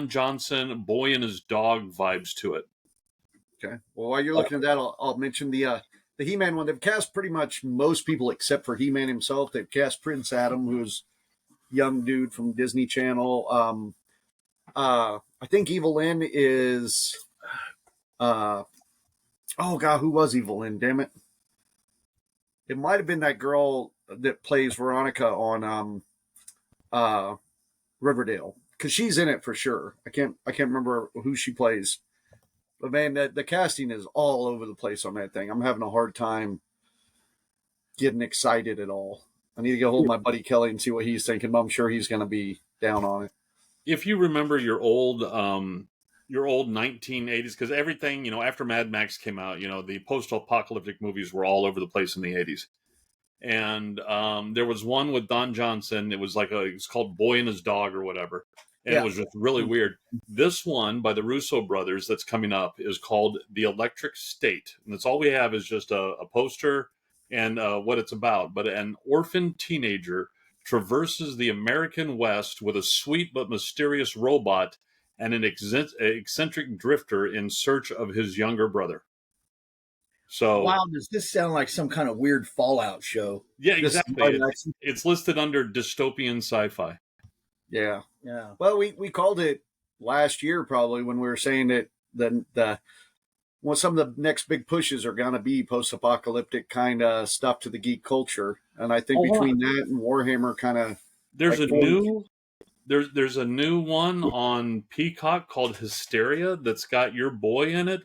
Johnson, Boy and His Dog vibes to it. Okay. Well, while you're looking at that, I'll mention the He-Man one. They've cast pretty much most people except for He-Man himself. They've cast Prince Adam, who's a young dude from Disney Channel. I think Evelyn is... oh, God, who was Evelyn? Damn it. It might have been that girl that plays Veronica on Riverdale. Because she's in it for sure. I can't remember who she plays. But man, the casting is all over the place on that thing. I'm having a hard time getting excited at all. I need to get a hold of my buddy Kelly and see what he's thinking, but I'm sure he's going to be down on it. If you remember your old 1980s, because everything, after Mad Max came out, the post-apocalyptic movies were all over the place in the 80s. And there was one with Don Johnson. It was it's called Boy and His Dog or whatever. And it was just really weird. This one by the Russo brothers that's coming up is called The Electric State. And that's all we have is just a poster and what it's about. But an orphan teenager traverses the American West with a sweet but mysterious robot and an eccentric drifter in search of his younger brother. So, wow, does this sound like some kind of weird Fallout show? Yeah, exactly. It's listed under dystopian sci-fi. Yeah. Yeah. Well, we called it last year probably when we were saying that some of the next big pushes are going to be post-apocalyptic kind of stuff to the geek culture, and I think between that and Warhammer, kind of there's a new one on Peacock called Hysteria that's got your boy in it,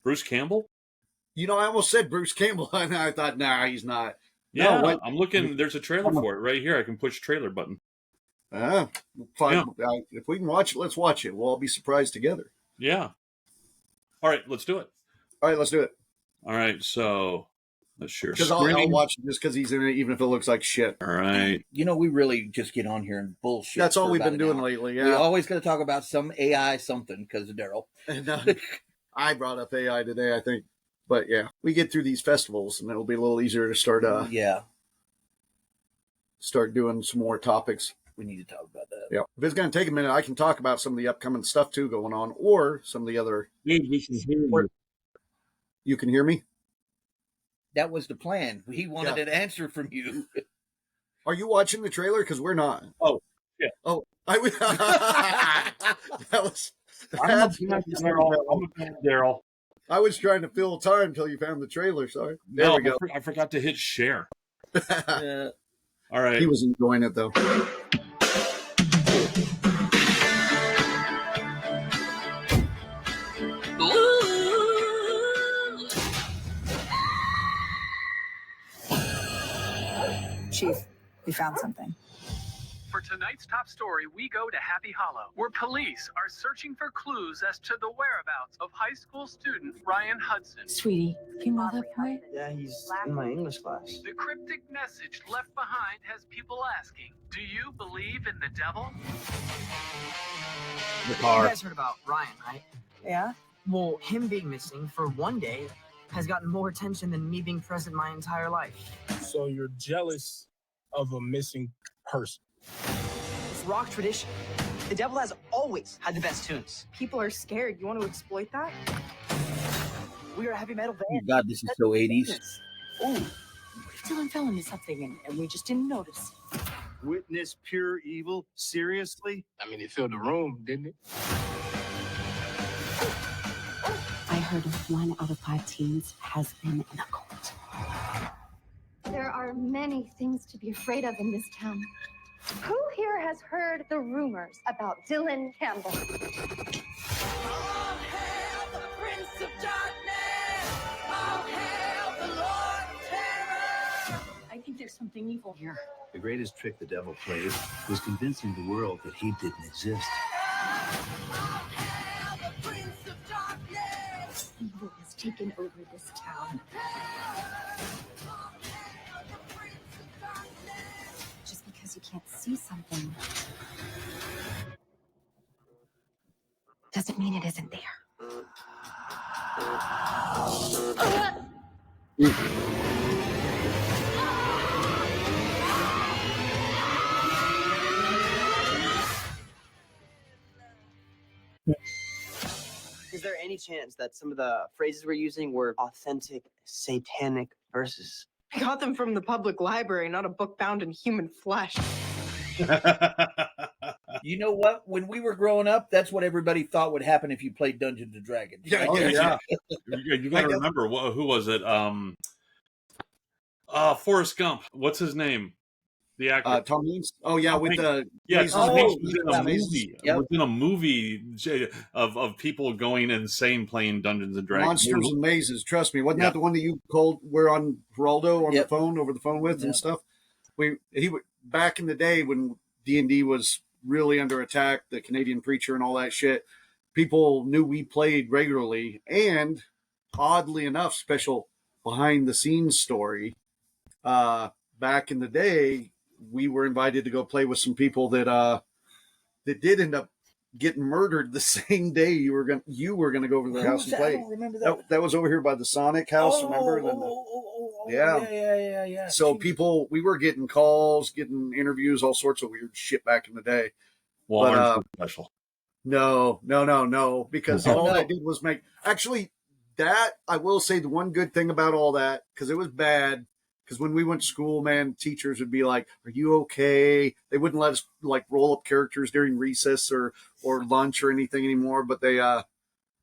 Bruce Campbell. You know, I almost said Bruce Campbell, and I thought, nah, he's not. Yeah, No, what? I'm looking. There's a trailer for it right here. I can push trailer button. Fine. Yeah. If we can watch it, let's watch it. We'll all be surprised together. Yeah. All right, let's do it. All right, let's do it. All right, so let's share Because screen. I'll watch it just because he's in it, even if it looks like shit. All right. You know, we really just get on here and bullshit. That's all we've been doing hour. lately. Yeah. We always got to talk about some AI something because of Daryl. And, I brought up AI today, I think. But yeah, we get through these festivals, and it'll be a little easier to start. Start doing some more topics. We need to talk about that. Yeah. If it's going to take a minute, I can talk about some of the upcoming stuff too going on, or some of the other. You can hear me? That was the plan. He wanted an answer from you. Are you watching the trailer? Because we're not. Oh, yeah. Oh, that was. I'm a fan, Daryl. I was trying to fill time until you found the trailer. Sorry. There we go. I forgot to hit share. All right. He was enjoying it though. Chief, we found something. For tonight's top story, we go to Happy Hollow, where police are searching for clues as to the whereabouts of high school student Ryan Hudson. Sweetie, you know that boy? Yeah, he's in my English class. The cryptic message left behind has people asking, do you believe in the devil? You guys heard about Ryan, right? Yeah? Well, him being missing for one day has gotten more attention than me being present my entire life. So you're jealous of a missing person? It's rock tradition. The devil has always had the best tunes. People are scared. You want to exploit that? We are a heavy metal Oh, band. God, this is so 80s. Oh, Dylan fell into something and we just didn't notice. Witness pure evil? Seriously? I mean, he filled the room, didn't he? I heard 1 out of 5 teens has been in a cult. There are many things to be afraid of in this town. Who here has heard the rumors about Dylan Campbell? All hail the Prince of Darkness! All hail the Lord of Terror! I think there's something evil here. The greatest trick the devil played was convincing the world that he didn't exist. All hail the Prince of Darkness! Evil has taken over this town. Just because you can't see something doesn't mean it isn't there. Is there any chance that some of the phrases we're using were authentic satanic verses? I got them from the public library, not a book bound in human flesh. You know what? When we were growing up, that's what everybody thought would happen if you played Dungeons and Dragons. Yeah. You got to remember, who was it? Forrest Gump. What's his name? The actor. Tom Hanks. Oh yeah, with the Tom Hanks was in a Mazes. movie. Yep. Was in a movie of people going insane playing Dungeons and Dragons. Monsters and Mazes. Trust me, wasn't that the one that you called? We're on Geraldo on the phone over the phone with and stuff. He back in the day when D&D was really under attack, the Canadian Preacher and all that shit. People knew we played regularly, and oddly enough, special behind the scenes story. Back in the day, we were invited to go play with some people that did end up getting murdered the same day you were gonna go over to their house and play. I don't remember that. That was over here by the Sonic house. Remember? Yeah. So people, we were getting calls, getting interviews, all sorts of weird shit back in the day. Well, But, special. No, because all I did was make. Actually, that I will say the one good thing about all that, because it was bad. Because when we went to school, man, teachers would be like, "Are you okay?" They wouldn't let us like roll up characters during recess or lunch or anything anymore. But they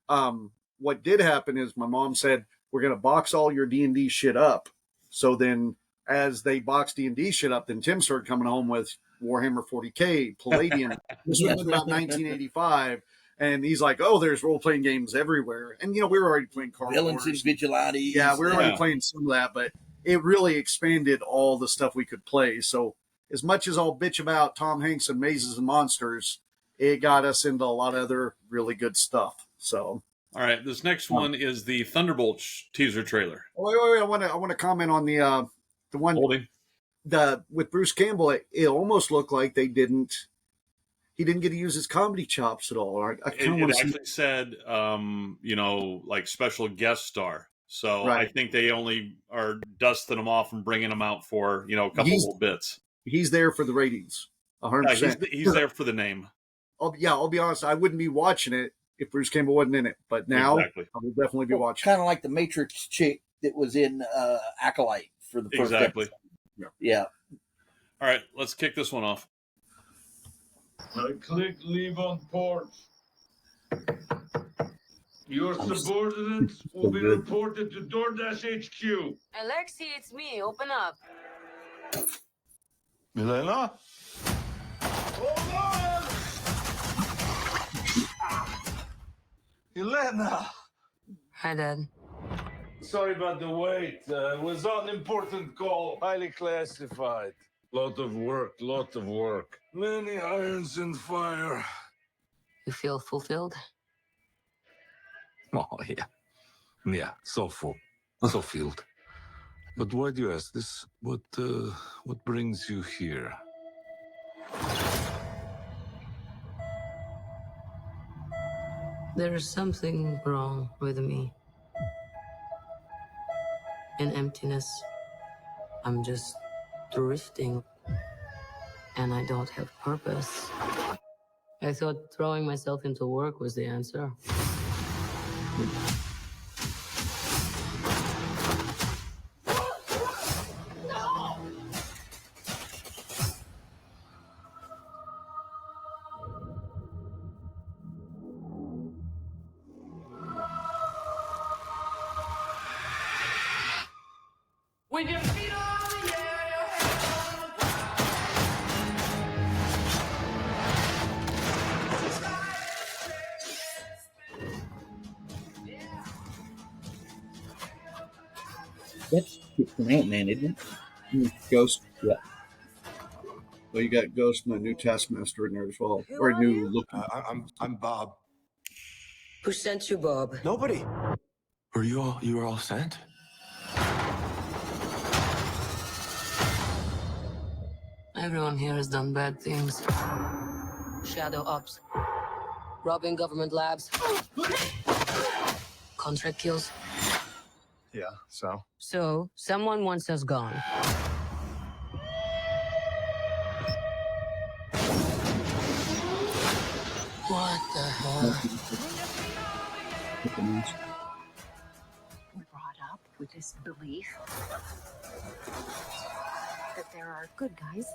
what did happen is my mom said, "We're gonna box all your D&D shit up." So then, as they boxed D&D shit up, then Tim started coming home with Warhammer 40K, Palladium. This was about 1985. And he's like, "Oh, there's role playing games everywhere." And we were already playing Card Villains and Wars. Vigilantes. Yeah, we were already playing some of that, but it really expanded all the stuff we could play. So as much as I'll bitch about Tom Hanks and Mazes and Monsters, it got us into a lot of other really good stuff. So, all right, this next one is the Thunderbolt teaser trailer. Wait! I want to comment on the one with Bruce Campbell. It almost looked like he didn't get to use his comedy chops at all. I It actually said, like special guest star. So I think they only are dusting him off and bringing him out for, a couple little bits. He's there for the ratings, 100%. He's there for the name. I'll be honest. I wouldn't be watching it if Bruce Campbell wasn't in it. But now I will definitely be watching. Kind of like the Matrix chick that was in Acolyte for the first episode. Yeah. All right, let's kick this one off. I click leave on port. Your subordinates will be reported to DoorDash HQ. Alexi, it's me. Open up. Milena? Hold on! Elena! Hi, Dad. Sorry about the wait. It was an important call. Highly classified. Lot of work. Many irons in fire. You feel fulfilled? Oh, yeah. Yeah, so full. So filled. But why do you ask this? What brings you here? There is something wrong with me. An emptiness. I'm just drifting. And I don't have purpose. I thought throwing myself into work was the answer. With your feet on the air, your head on the That's from Ant-Man, isn't it? Ghost. Yeah. Well, you got Ghost and the new Taskmaster in there as well. Or a new look. I'm Bob. Who sent you, Bob? Nobody. You were all sent? Everyone here has done bad things. Shadow ops. Robbing government labs. Contract kills. Yeah, so? So, someone wants us gone. What the hell? We're brought up with this belief that there are good guys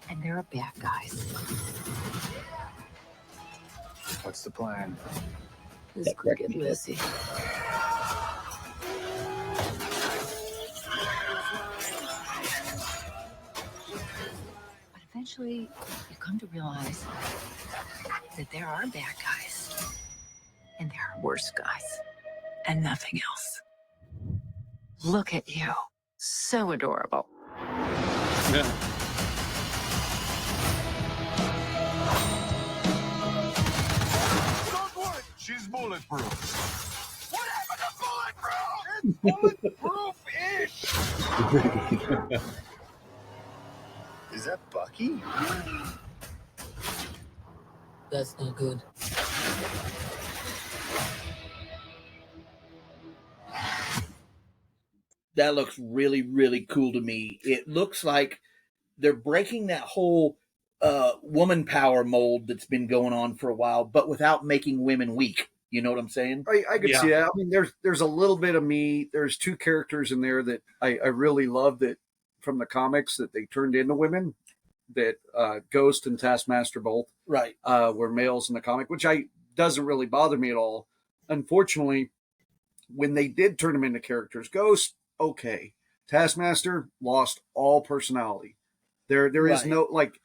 and there are bad guys. What's the plan? This could get messy. But eventually, you come to realize that there are bad guys and there are worse guys and nothing else. Look at you. So adorable. Yeah. Don't worry, she's bulletproof. What happened to bulletproof? It's bulletproof-ish. Is that Bucky? That's not good. That looks really, really cool to me. It looks like they're breaking that whole woman power mold that's been going on for a while, but without making women weak. You know what I'm saying? I could see that. I mean, there's a little bit of me. There's two characters in there that I really love that from the comics that they turned into women. That Ghost and Taskmaster both were males in the comic, which doesn't really bother me at all. Unfortunately, when they did turn them into characters, Ghost, okay. Taskmaster lost all personality. There is no like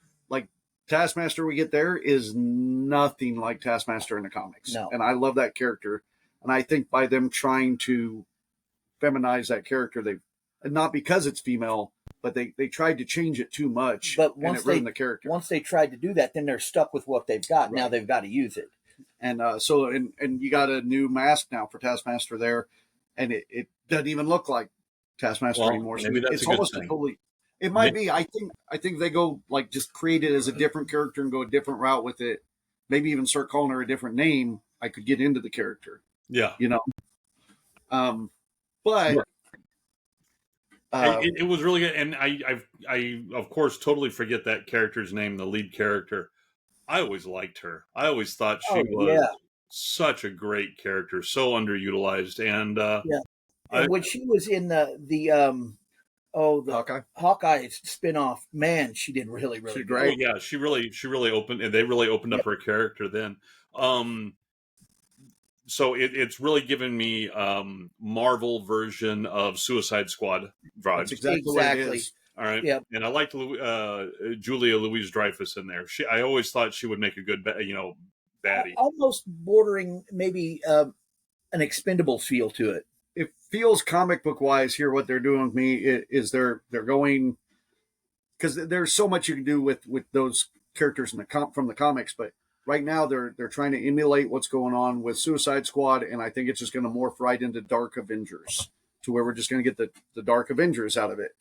Taskmaster we get there is nothing like Taskmaster in the comics. No. And I love that character. And I think by them trying to feminize that character, and not because it's female, but they tried to change it too much. But and it ruined the character. Once they tried to do that, then they're stuck with what they've got. Right. Now they've got to use it. And and you got a new mask now for Taskmaster there, and it doesn't even look like Taskmaster anymore. So it's almost totally. It might be. I think they go like just create it as a different character and go a different route with it. Maybe even start calling her a different name. I could get into the character. Yeah, you know. But it was really good, and I of course totally forget that character's name, the lead character. I always liked her. I always thought she was such a great character, so underutilized, and And when she was in the Hawkeye spinoff, man, she did really great. Oh, yeah, she really opened, and they really opened up her character then. So it's really given me Marvel version of Suicide Squad vibes. That's exactly what it is. All right. Yep. And I liked Julia Louis-Dreyfus in there. I always thought she would make a good, baddie. Almost bordering maybe an Expendables feel to it. It feels comic book wise here. What they're doing with me is they're going, because there's so much you can do with those characters from the comics, but right now they're trying to emulate what's going on with Suicide Squad, and I think it's just going to morph right into Dark Avengers, to where we're just going to get the Dark Avengers out of it.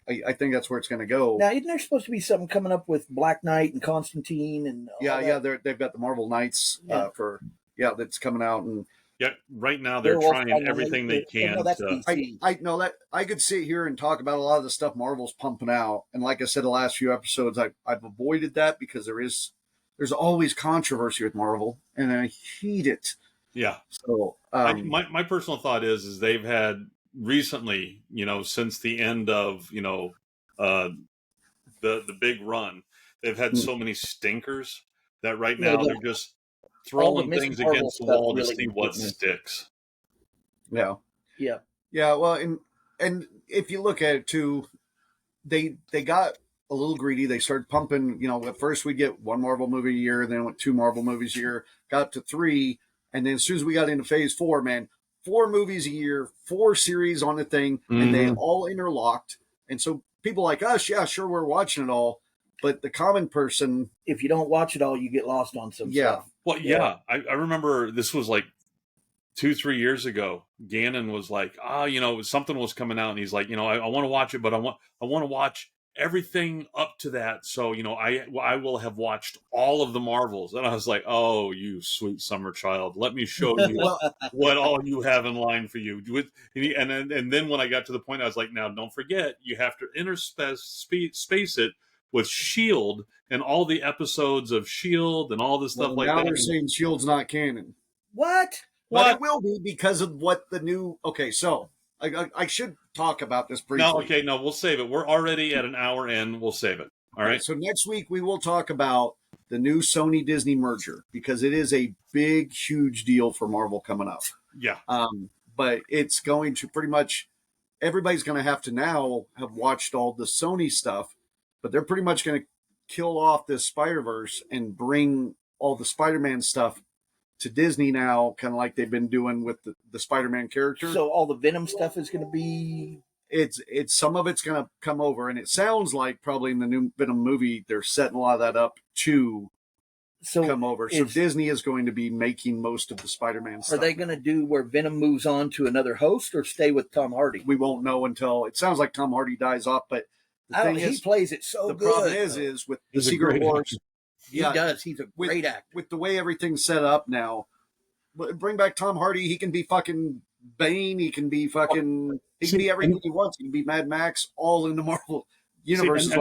I think that's where it's going to go. Now, isn't there supposed to be something coming up with Black Knight and Constantine and all that? They've got the Marvel Knights that's coming out, and right now they're trying everything they can. I know that I could sit here and talk about a lot of the stuff Marvel's pumping out, and like I said, the last few episodes, I've avoided that because there's always controversy with Marvel, and I hate it. Yeah. So my personal thought is they've had recently, since the end of the big run, they've had so many stinkers that right now they're just throwing things against the wall to see what sticks. Yeah. Yeah. Yeah. Well, and if you look at it too, they got a little greedy. They started pumping, at first we get one Marvel movie a year, then went 2 Marvel movies a year, got up to 3. And then as soon as we got into phase 4, man, 4 movies a year, 4 series on the thing, and they all interlocked. And so people like us, yeah, sure, we're watching it all. But the common person, if you don't watch it all, you get lost on some stuff. Well, yeah. I remember this was like 2-3 years ago. Gannon was like, something was coming out, and he's like, I want to watch it, but I want to watch everything up to that. So, I will have watched all of the Marvels. And I was like, oh, you sweet summer child, let me show you what all you have in line for you. And then when I got to the point, I was like, now don't forget, you have to space it with S.H.I.E.L.D. and all the episodes of S.H.I.E.L.D. and all this stuff like that. Now they're saying S.H.I.E.L.D.'s not canon. What? But it will be because of what the new... Okay, so I should talk about this briefly. No, we'll save it. We're already at an hour in. We'll save it. All right. So next week we will talk about the new Sony-Disney merger, because it is a big, huge deal for Marvel coming up. Yeah. But it's going to pretty much... Everybody's going to have to now have watched all the Sony stuff, but they're pretty much going to kill off this Spider-Verse and bring all the Spider-Man stuff to Disney now, kind of like they've been doing with the Spider-Man character. So all the Venom stuff is going to be... It's some of it's going to come over, and it sounds like probably in the new Venom movie, they're setting a lot of that up to come over. So Disney is going to be making most of the Spider-Man stuff. Are they going to do where Venom moves on to another host, or stay with Tom Hardy? We won't know until... It sounds like Tom Hardy dies off, but the thing is, he plays it so good. The problem is with the Secret Wars... He does. He's a great actor. With the way everything's set up now, bring back Tom Hardy. He can be fucking Bane. He can be fucking... He can be everything he wants. He can be Mad Max, all in the Marvel universe.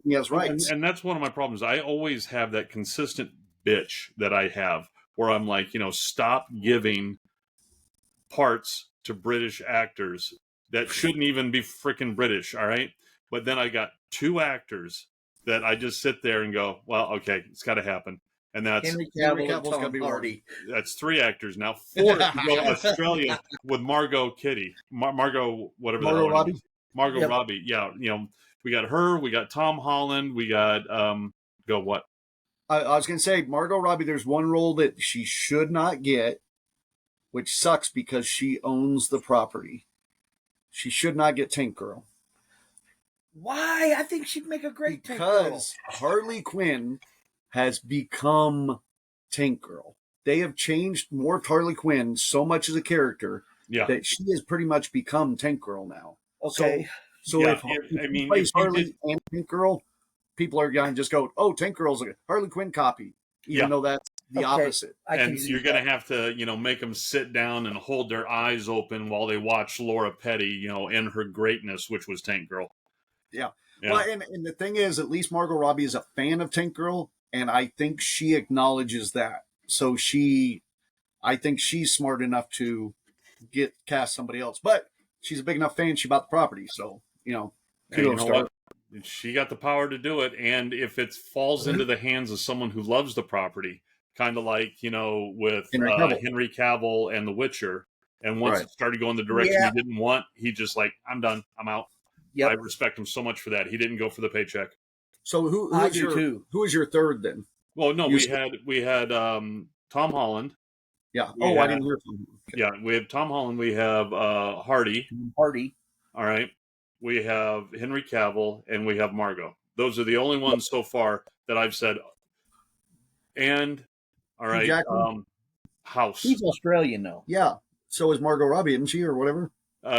He has rights. And that's one of my problems. I always have that consistent bitch that I have where I'm like, stop giving parts to British actors that shouldn't even be freaking British, all right? But then I got 2 actors that I just sit there and go, well, okay, it's got to happen. And that's Henry Cavill's got to be Hardy. That's 3 actors. Now 4 go Australian with Margot Kitty. Margot, whatever the hell. Robbie? Margot Robbie. Yeah, we got her, we got Tom Holland, we got go what? I was going to say, Margot Robbie, there's one role that she should not get, which sucks because she owns the property. She should not get Tank Girl. Why? I think she'd make a great Tank Girl. Because Harley Quinn has become Tank Girl. They have changed, morphed Harley Quinn so much as a character that she has pretty much become Tank Girl now. Okay. So if he plays Harley and Tank Girl, people are going to just go, oh, Tank Girl's a Harley Quinn copy, even though that's the opposite. And you're going to have to, make them sit down and hold their eyes open while they watch Laura Petty, in her greatness, which was Tank Girl. Yeah. Well, and the thing is, at least Margot Robbie is a fan of Tank Girl, and I think she acknowledges that. So I think she's smart enough to cast somebody else. But she's a big enough fan, she bought the property. So, what? She got the power to do it. And if it falls into the hands of someone who loves the property, kind of like, with Henry Cavill and The Witcher, and once it started going the direction he didn't want, he just like, I'm done, I'm out. Yep. I respect him so much for that. He didn't go for the paycheck. So who is your third then? Well, no, we had Tom Holland. Yeah. I didn't hear from him. Okay. Yeah, we have Tom Holland. We have Hardy. All right. We have Henry Cavill, and we have Margot. Those are the only ones so far that I've said. And all right, House. He's Australian though. Yeah. So is Margot Robbie, isn't she, or whatever?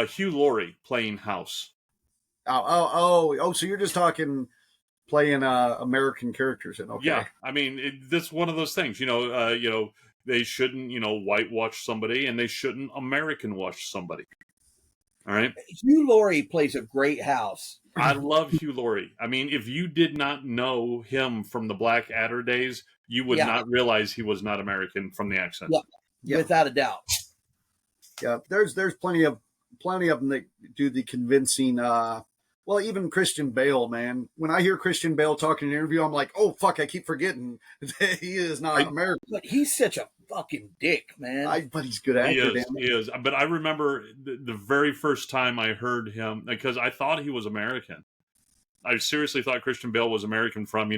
Hugh Laurie playing House. Oh! So you're just talking playing American characters, and okay. Yeah, I mean, this one of those things. They shouldn't, whitewash somebody, and they shouldn't American wash somebody. All right. Hugh Laurie plays a great House. I love Hugh Laurie. I mean, if you did not know him from the Black Adder days, you would not realize he was not American from the accent. Yeah, without a doubt. Yeah, there's plenty of them that do the convincing. Well, even Christian Bale, man. When I hear Christian Bale talking in an interview, I'm like, oh, fuck, I keep forgetting that he is not American. But he's such a fucking dick, man. But he's a good actor. He is. But I remember the very first time I heard him, because I thought he was American. I seriously thought Christian Bale was American from,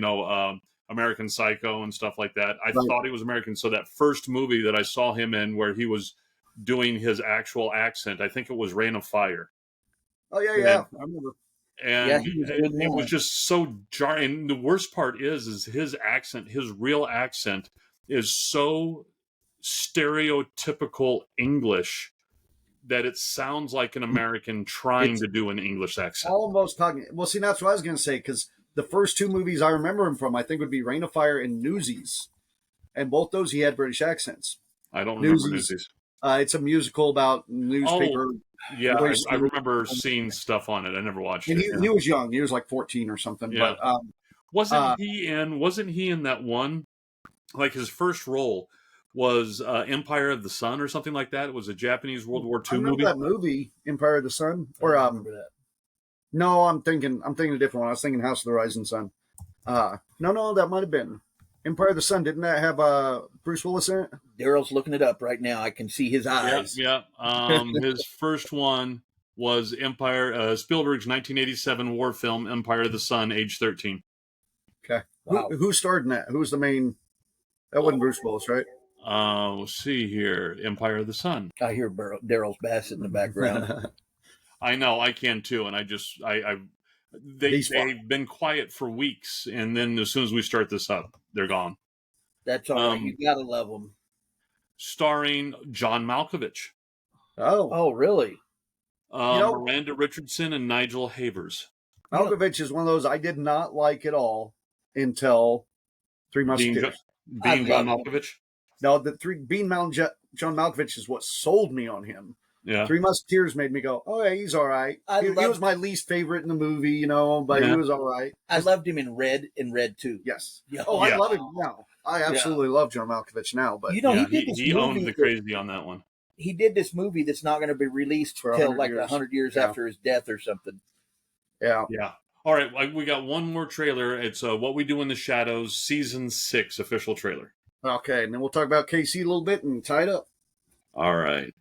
American Psycho and stuff like that. I thought he was American. So that first movie that I saw him in where he was doing his actual accent, I think it was Reign of Fire. Oh, yeah. I remember. And it was just so jarring. And the worst part is his accent, his real accent, is so stereotypical English that it sounds like an American trying to do an English accent. Almost talking. Well, see, that's what I was going to say, because the first 2 movies I remember him from, I think, would be Reign of Fire and Newsies. And both those he had British accents. I don't remember Newsies. It's a musical about newspaper. Yeah, I remember seeing stuff on it. I never watched it. He was young. He was like 14 or something. Yeah. But wasn't he in that one? Like his first role was Empire of the Sun or something like that. It was a Japanese World War II movie. That movie, Empire of the Sun, or remember that. No, I'm thinking a different one. I was thinking House of the Rising Sun. No, that might have been Empire of the Sun. Didn't that have Bruce Willis in it? Daryl's looking it up right now. I can see his eyes. Yeah. His first one was Spielberg's 1987 war film, Empire of the Sun, age 13. Okay. Wow. Who starred in that? Who was the main? That wasn't Bruce Willis, right? We'll see here. Empire of the Sun. I hear Daryl's bass in the background. I know, I can too, and they've been quiet for weeks, and then as soon as we start this up, they're gone. That's all right. You gotta love them. Starring John Malkovich. Oh, really? Miranda Richardson and Nigel Havers. Malkovich is one of those I did not like at all until Three Musketeers. Being John Malkovich? No, John Malkovich is what sold me on him. Yeah. Three Musketeers made me go, oh, yeah, he's all right. He was my least favorite in the movie, but he was all right. I loved him in Red and Red 2. Yes. Yeah. Oh, I love him now. I absolutely love John Malkovich now, but he did this he movie owned the crazy on that one. He did this movie that's not going to be released For till 100 like years. 100 years after his death or something. Yeah. All right, we got one more trailer. It's What We Do in the Shadows, Season 6 official trailer. Okay, and then we'll talk about KC a little bit and tie it up. All right.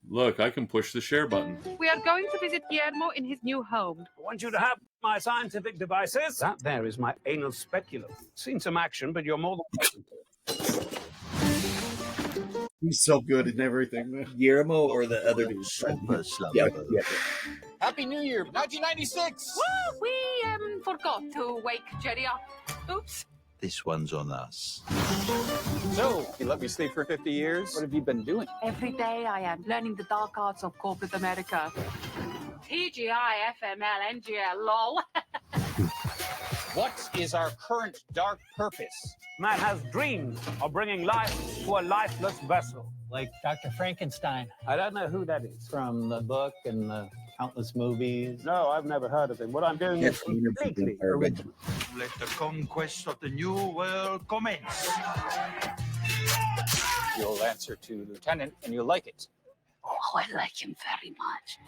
Look, I can push the share button. We are going to visit Guillermo in his new home. I want you to have my scientific devices. That there is my anal speculum. Seen some action, but you're more than welcome to. He's so good in everything, man. Guillermo or the other dude? Super slumber. Yeah. Happy New Year, 1996. Well, we forgot to wake Jerry up. Oops. This one's on us. So, you let me sleep for 50 years? What have you been doing? Every day I am learning the dark arts of corporate America. TGI, FML, NGL, lol. What is our current dark purpose? Man has dreamed of bringing life to a lifeless vessel. Like Dr. Frankenstein. I don't know who that is. From the book and the countless movies. No, I've never heard of him. What I'm doing is completely original. Let the conquest of the new world commence. You'll answer to Lieutenant, and you'll like it. Oh, I like him very much.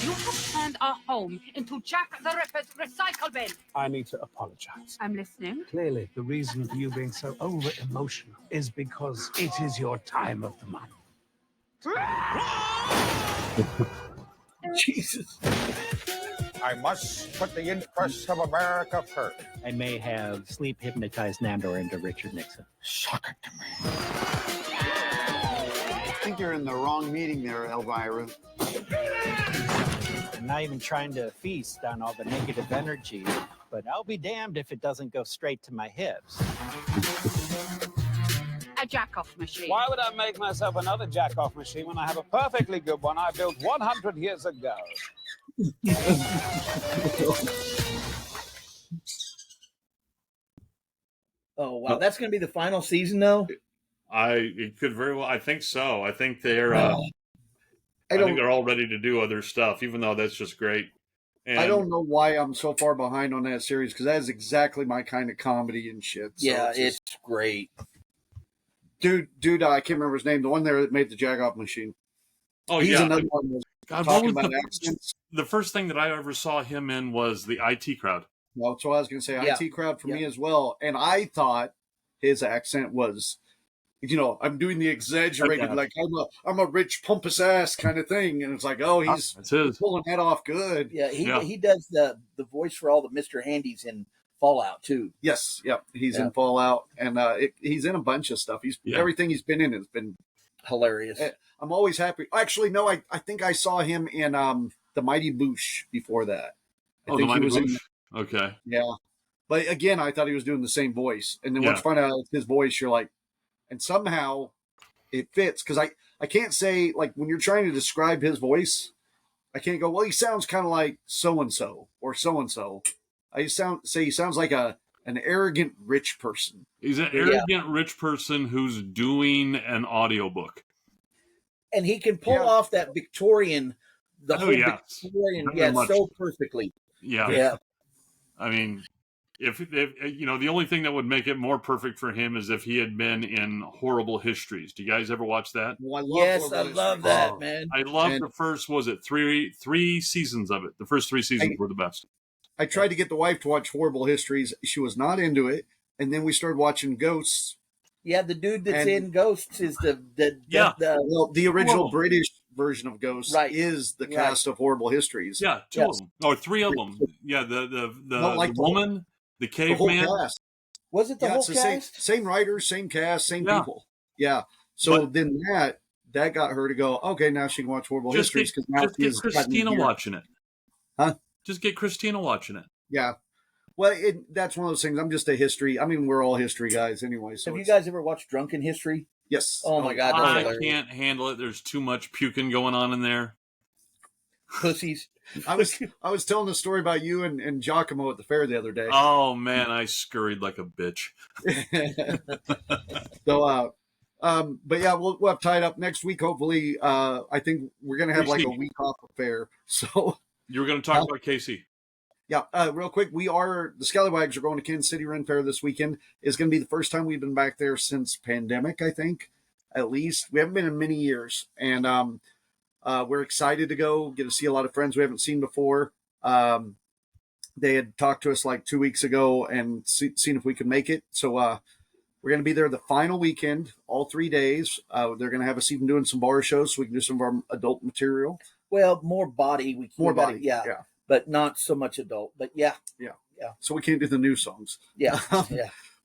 You have turned our home into Jack the Ripper's recycle bin. I need to apologize. I'm listening. Clearly, the reason for you being so over-emotional is because it is your time of the month. Jesus. I must put the interests of America first. I may have sleep hypnotized Nandor into Richard Nixon. Suck it to me. I think you're in the wrong meeting there, Elvira. I'm not even trying to feast on all the negative energy, but I'll be damned if it doesn't go straight to my hips. A jack-off machine. Why would I make myself another jack-off machine when I have a perfectly good one I built 100 years ago? Oh, wow. That's going to be the final season, though? It could very well. I think so. I think they're. I think they're all ready to do other stuff, even though that's just great. And I don't know why I'm so far behind on that series because that is exactly my kind of comedy and shit. So Yeah, it's great. Dude, I can't remember his name. The one there that made the jack-off machine. Oh, He's yeah. another one that's God, talking what about was accents. the first thing that I ever saw him in was the IT Crowd. Well, that's what I was going to say. Yeah. IT Crowd for me as well. And I thought his accent was, I'm doing the exaggerated, like I'm a rich pompous ass kind of thing. And it's like, oh, he's pulling that off good. Yeah, he does the voice for all the Mr. Handies in Fallout, too. Yes, yep. He's in Fallout. And he's in a bunch of stuff. Everything he's been in has been hilarious. I'm always happy. Actually, no, I think I saw him in The Mighty Boosh before that. I think The Mighty he was Boosh? Okay. Yeah. But again, I thought he was doing the same voice. And then once you find out it's his voice, you're like, and somehow it fits. Because I can't say, like, when you're trying to describe his voice, I can't go, well, he sounds kind of like so-and-so or so-and-so. I say he sounds like an arrogant rich person. He's an arrogant rich person who's doing an audiobook. And he can pull off that Victorian, Victorian, so perfectly. Yeah. I mean, if the only thing that would make it more perfect for him is if he had been in Horrible Histories. Do you guys ever watch that? Well, I love that, man. I love the first, three seasons of it. The first 3 seasons were the best. I tried to get the wife to watch Horrible Histories. She was not into it. And then we started watching Ghosts. Yeah, the dude that's in Ghosts is the original British version of Ghosts is the cast of Horrible Histories. Yeah, 2 of them. Or 3 of them. Yeah, the woman, the caveman. The whole cast. Was it the whole cast? Same writers, same cast, same people. Yeah. So then that got her to go, okay, now she can watch Horrible Histories. Just get Christina watching it. Huh? Just get Christina watching it. Yeah. Well, that's one of those things. I'm just a history. I mean, we're all history guys anyway. So have you guys ever watched Drunken History? Yes. Oh my God. I can't handle it. There's too much puking going on in there. Pussies. I was telling a story about you and Giacomo at the fair the other day. Oh man, I scurried like a bitch. So, but yeah, we'll have tied up next week. Hopefully, I think we're gonna have like a week off of fair. So you were going to talk about Casey. Yeah, real quick, the Scallywags are going to Kansas City Ren Fair this weekend. It's going to be the first time we've been back there since pandemic, I think, at least. We haven't been in many years, and we're excited to go, get to see a lot of friends we haven't seen before. They had talked to us like 2 weeks ago and seen if we could make it. So we're going to be there the final weekend, all 3 days. They're going to have us even doing some bar shows so we can do some of our adult material. Well, more body. More body, yeah. But not so much adult. But yeah. So we can't do the new songs. Yeah.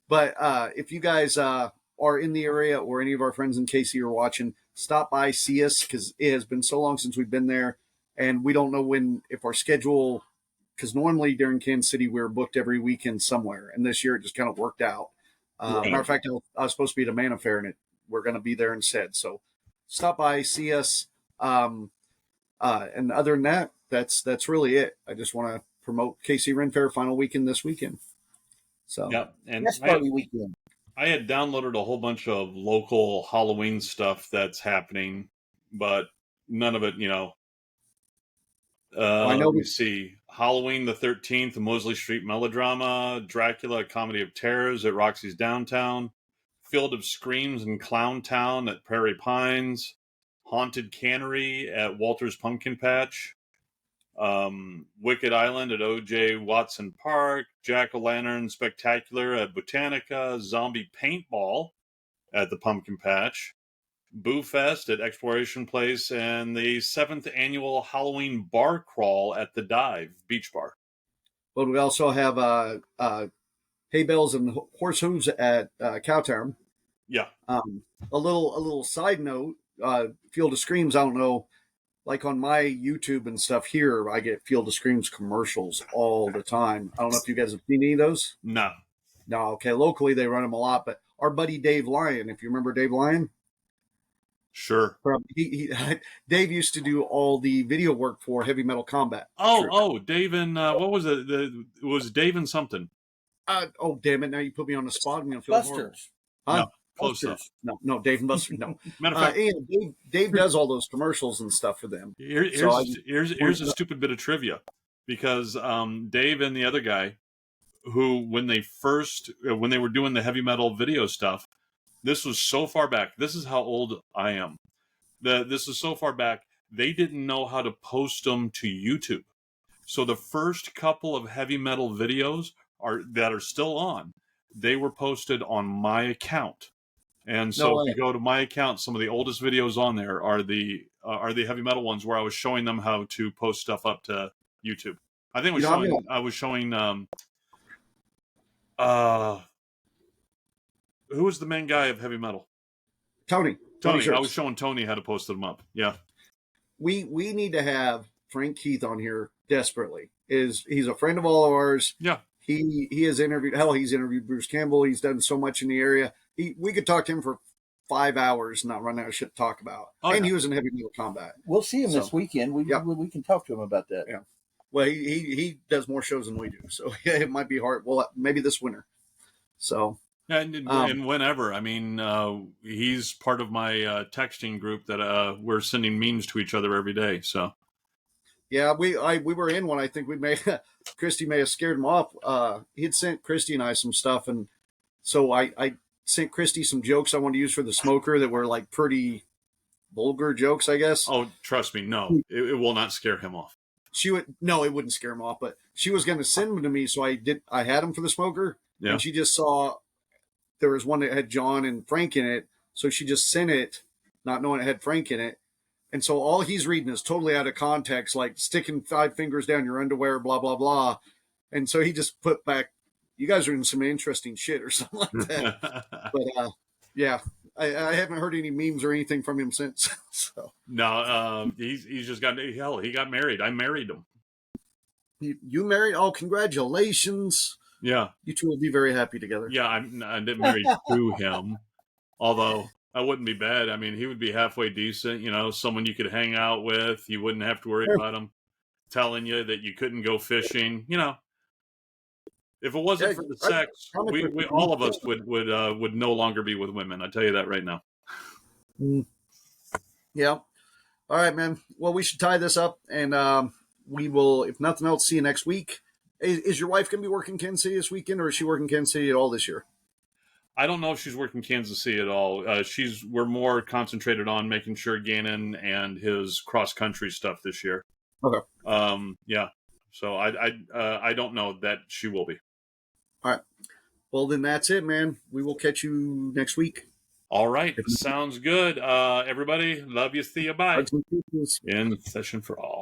But if you guys are in the area or any of our friends in KC are watching, stop by, see us, because it has been so long since we've been there, and we don't know if our schedule, because normally during Kansas City we were booked every weekend somewhere, and this year it just kind of worked out. Matter of fact, I was supposed to be at a Mana Fair, and we're going to be there instead. So stop by, see us, and other than that, that's really it. I just want to promote KC Ren Fair final weekend this weekend. So and that's party weekend. I had downloaded a whole bunch of local Halloween stuff that's happening, but none of it, let me see. Halloween the 13th, Mosley Street Melodrama, Dracula, Comedy of Terrors at Roxy's Downtown, Field of Screams in Clown Town at Prairie Pines, Haunted Cannery at Walter's Pumpkin Patch, Wicked Island at O.J. Watson Park, Jack-o'-lantern Spectacular at Botanica, Zombie Paintball at the Pumpkin Patch, Boo Fest at Exploration Place, and the 7th annual Halloween Bar Crawl at the Dive Beach Bar. But we also have hay bales and horse hooves at Cowtown. Yeah. A little side note, Field of Screams, I don't know, like on my YouTube and stuff here, I get Field of Screams commercials all the time. I don't know if you guys have seen any of those. No. Okay. Locally, they run them a lot, but our buddy Dave Lyon, if you remember Dave Lyon. Sure. Dave used to do all the video work for Heavy Metal Combat. Dave and what was it? It was Dave and something. Damn it! Now you put me on the spot. I'm gonna feel horrible. No, close enough. No, Dave and Buster. No. Matter of fact, Dave does all those commercials and stuff for them. Here's a stupid bit of trivia, because Dave and the other guy, who when they were doing the heavy metal video stuff, this was so far back. This is how old I am. This is so far back. They didn't know how to post them to YouTube. So the first couple of heavy metal videos that are still on, they were posted on my account. And so if you go to my account, some of the oldest videos on there are the heavy metal ones where I was showing them how to post stuff up to YouTube. I think I was showing who was the main guy of heavy metal? Tony. I was showing Tony how to post them up. Yeah. We need to have Frank Keith on here desperately. He's a friend of all of ours. Yeah. He has interviewed, he's interviewed Bruce Campbell. He's done so much in the area. We could talk to him for 5 hours and not run out of shit to talk about. He was in Heavy Metal Combat. We'll see him this weekend. We can talk to him about that. Yeah. Well, he does more shows than we do, so it might be hard. Well, maybe this winter. So. And whenever, he's part of my texting group that we're sending memes to each other every day. So, yeah, we were in one. I think Christy may have scared him off. He had sent Christy and I some stuff, and so I sent Christy some jokes I wanted to use for the smoker that were like pretty vulgar jokes, I guess. Oh, trust me, no, it will not scare him off. It wouldn't scare him off, but she was going to send them to me, so I had them for the smoker, and she just saw. There was one that had John and Frank in it, so she just sent it, not knowing it had Frank in it. And so all he's reading is totally out of context, like sticking 5 fingers down your underwear, blah, blah, blah. And so he just put back, you guys are in some interesting shit or something like that. But, yeah, I haven't heard any memes or anything from him since. So. No, he's just he got married. I married him. You married? Oh, congratulations. Yeah. You two will be very happy together. Yeah, I didn't marry to him, although I wouldn't be bad. He would be halfway decent, someone you could hang out with. You wouldn't have to worry about him telling you that you couldn't go fishing. If it wasn't for the sex, we all of us would no longer be with women. I tell you that right now. Yeah. All right, man. Well, we should tie this up, and we will, if nothing else, see you next week. Is your wife going to be working Kansas City this weekend, or is she working Kansas City at all this year? I don't know if she's working Kansas City at all. We're more concentrated on making sure Gannon and his cross country stuff this year. Okay. Yeah. So I don't know that she will be. All right. Well, then that's it, man. We will catch you next week. All right. Sounds good. Everybody, love you. See you. Bye. In session for all.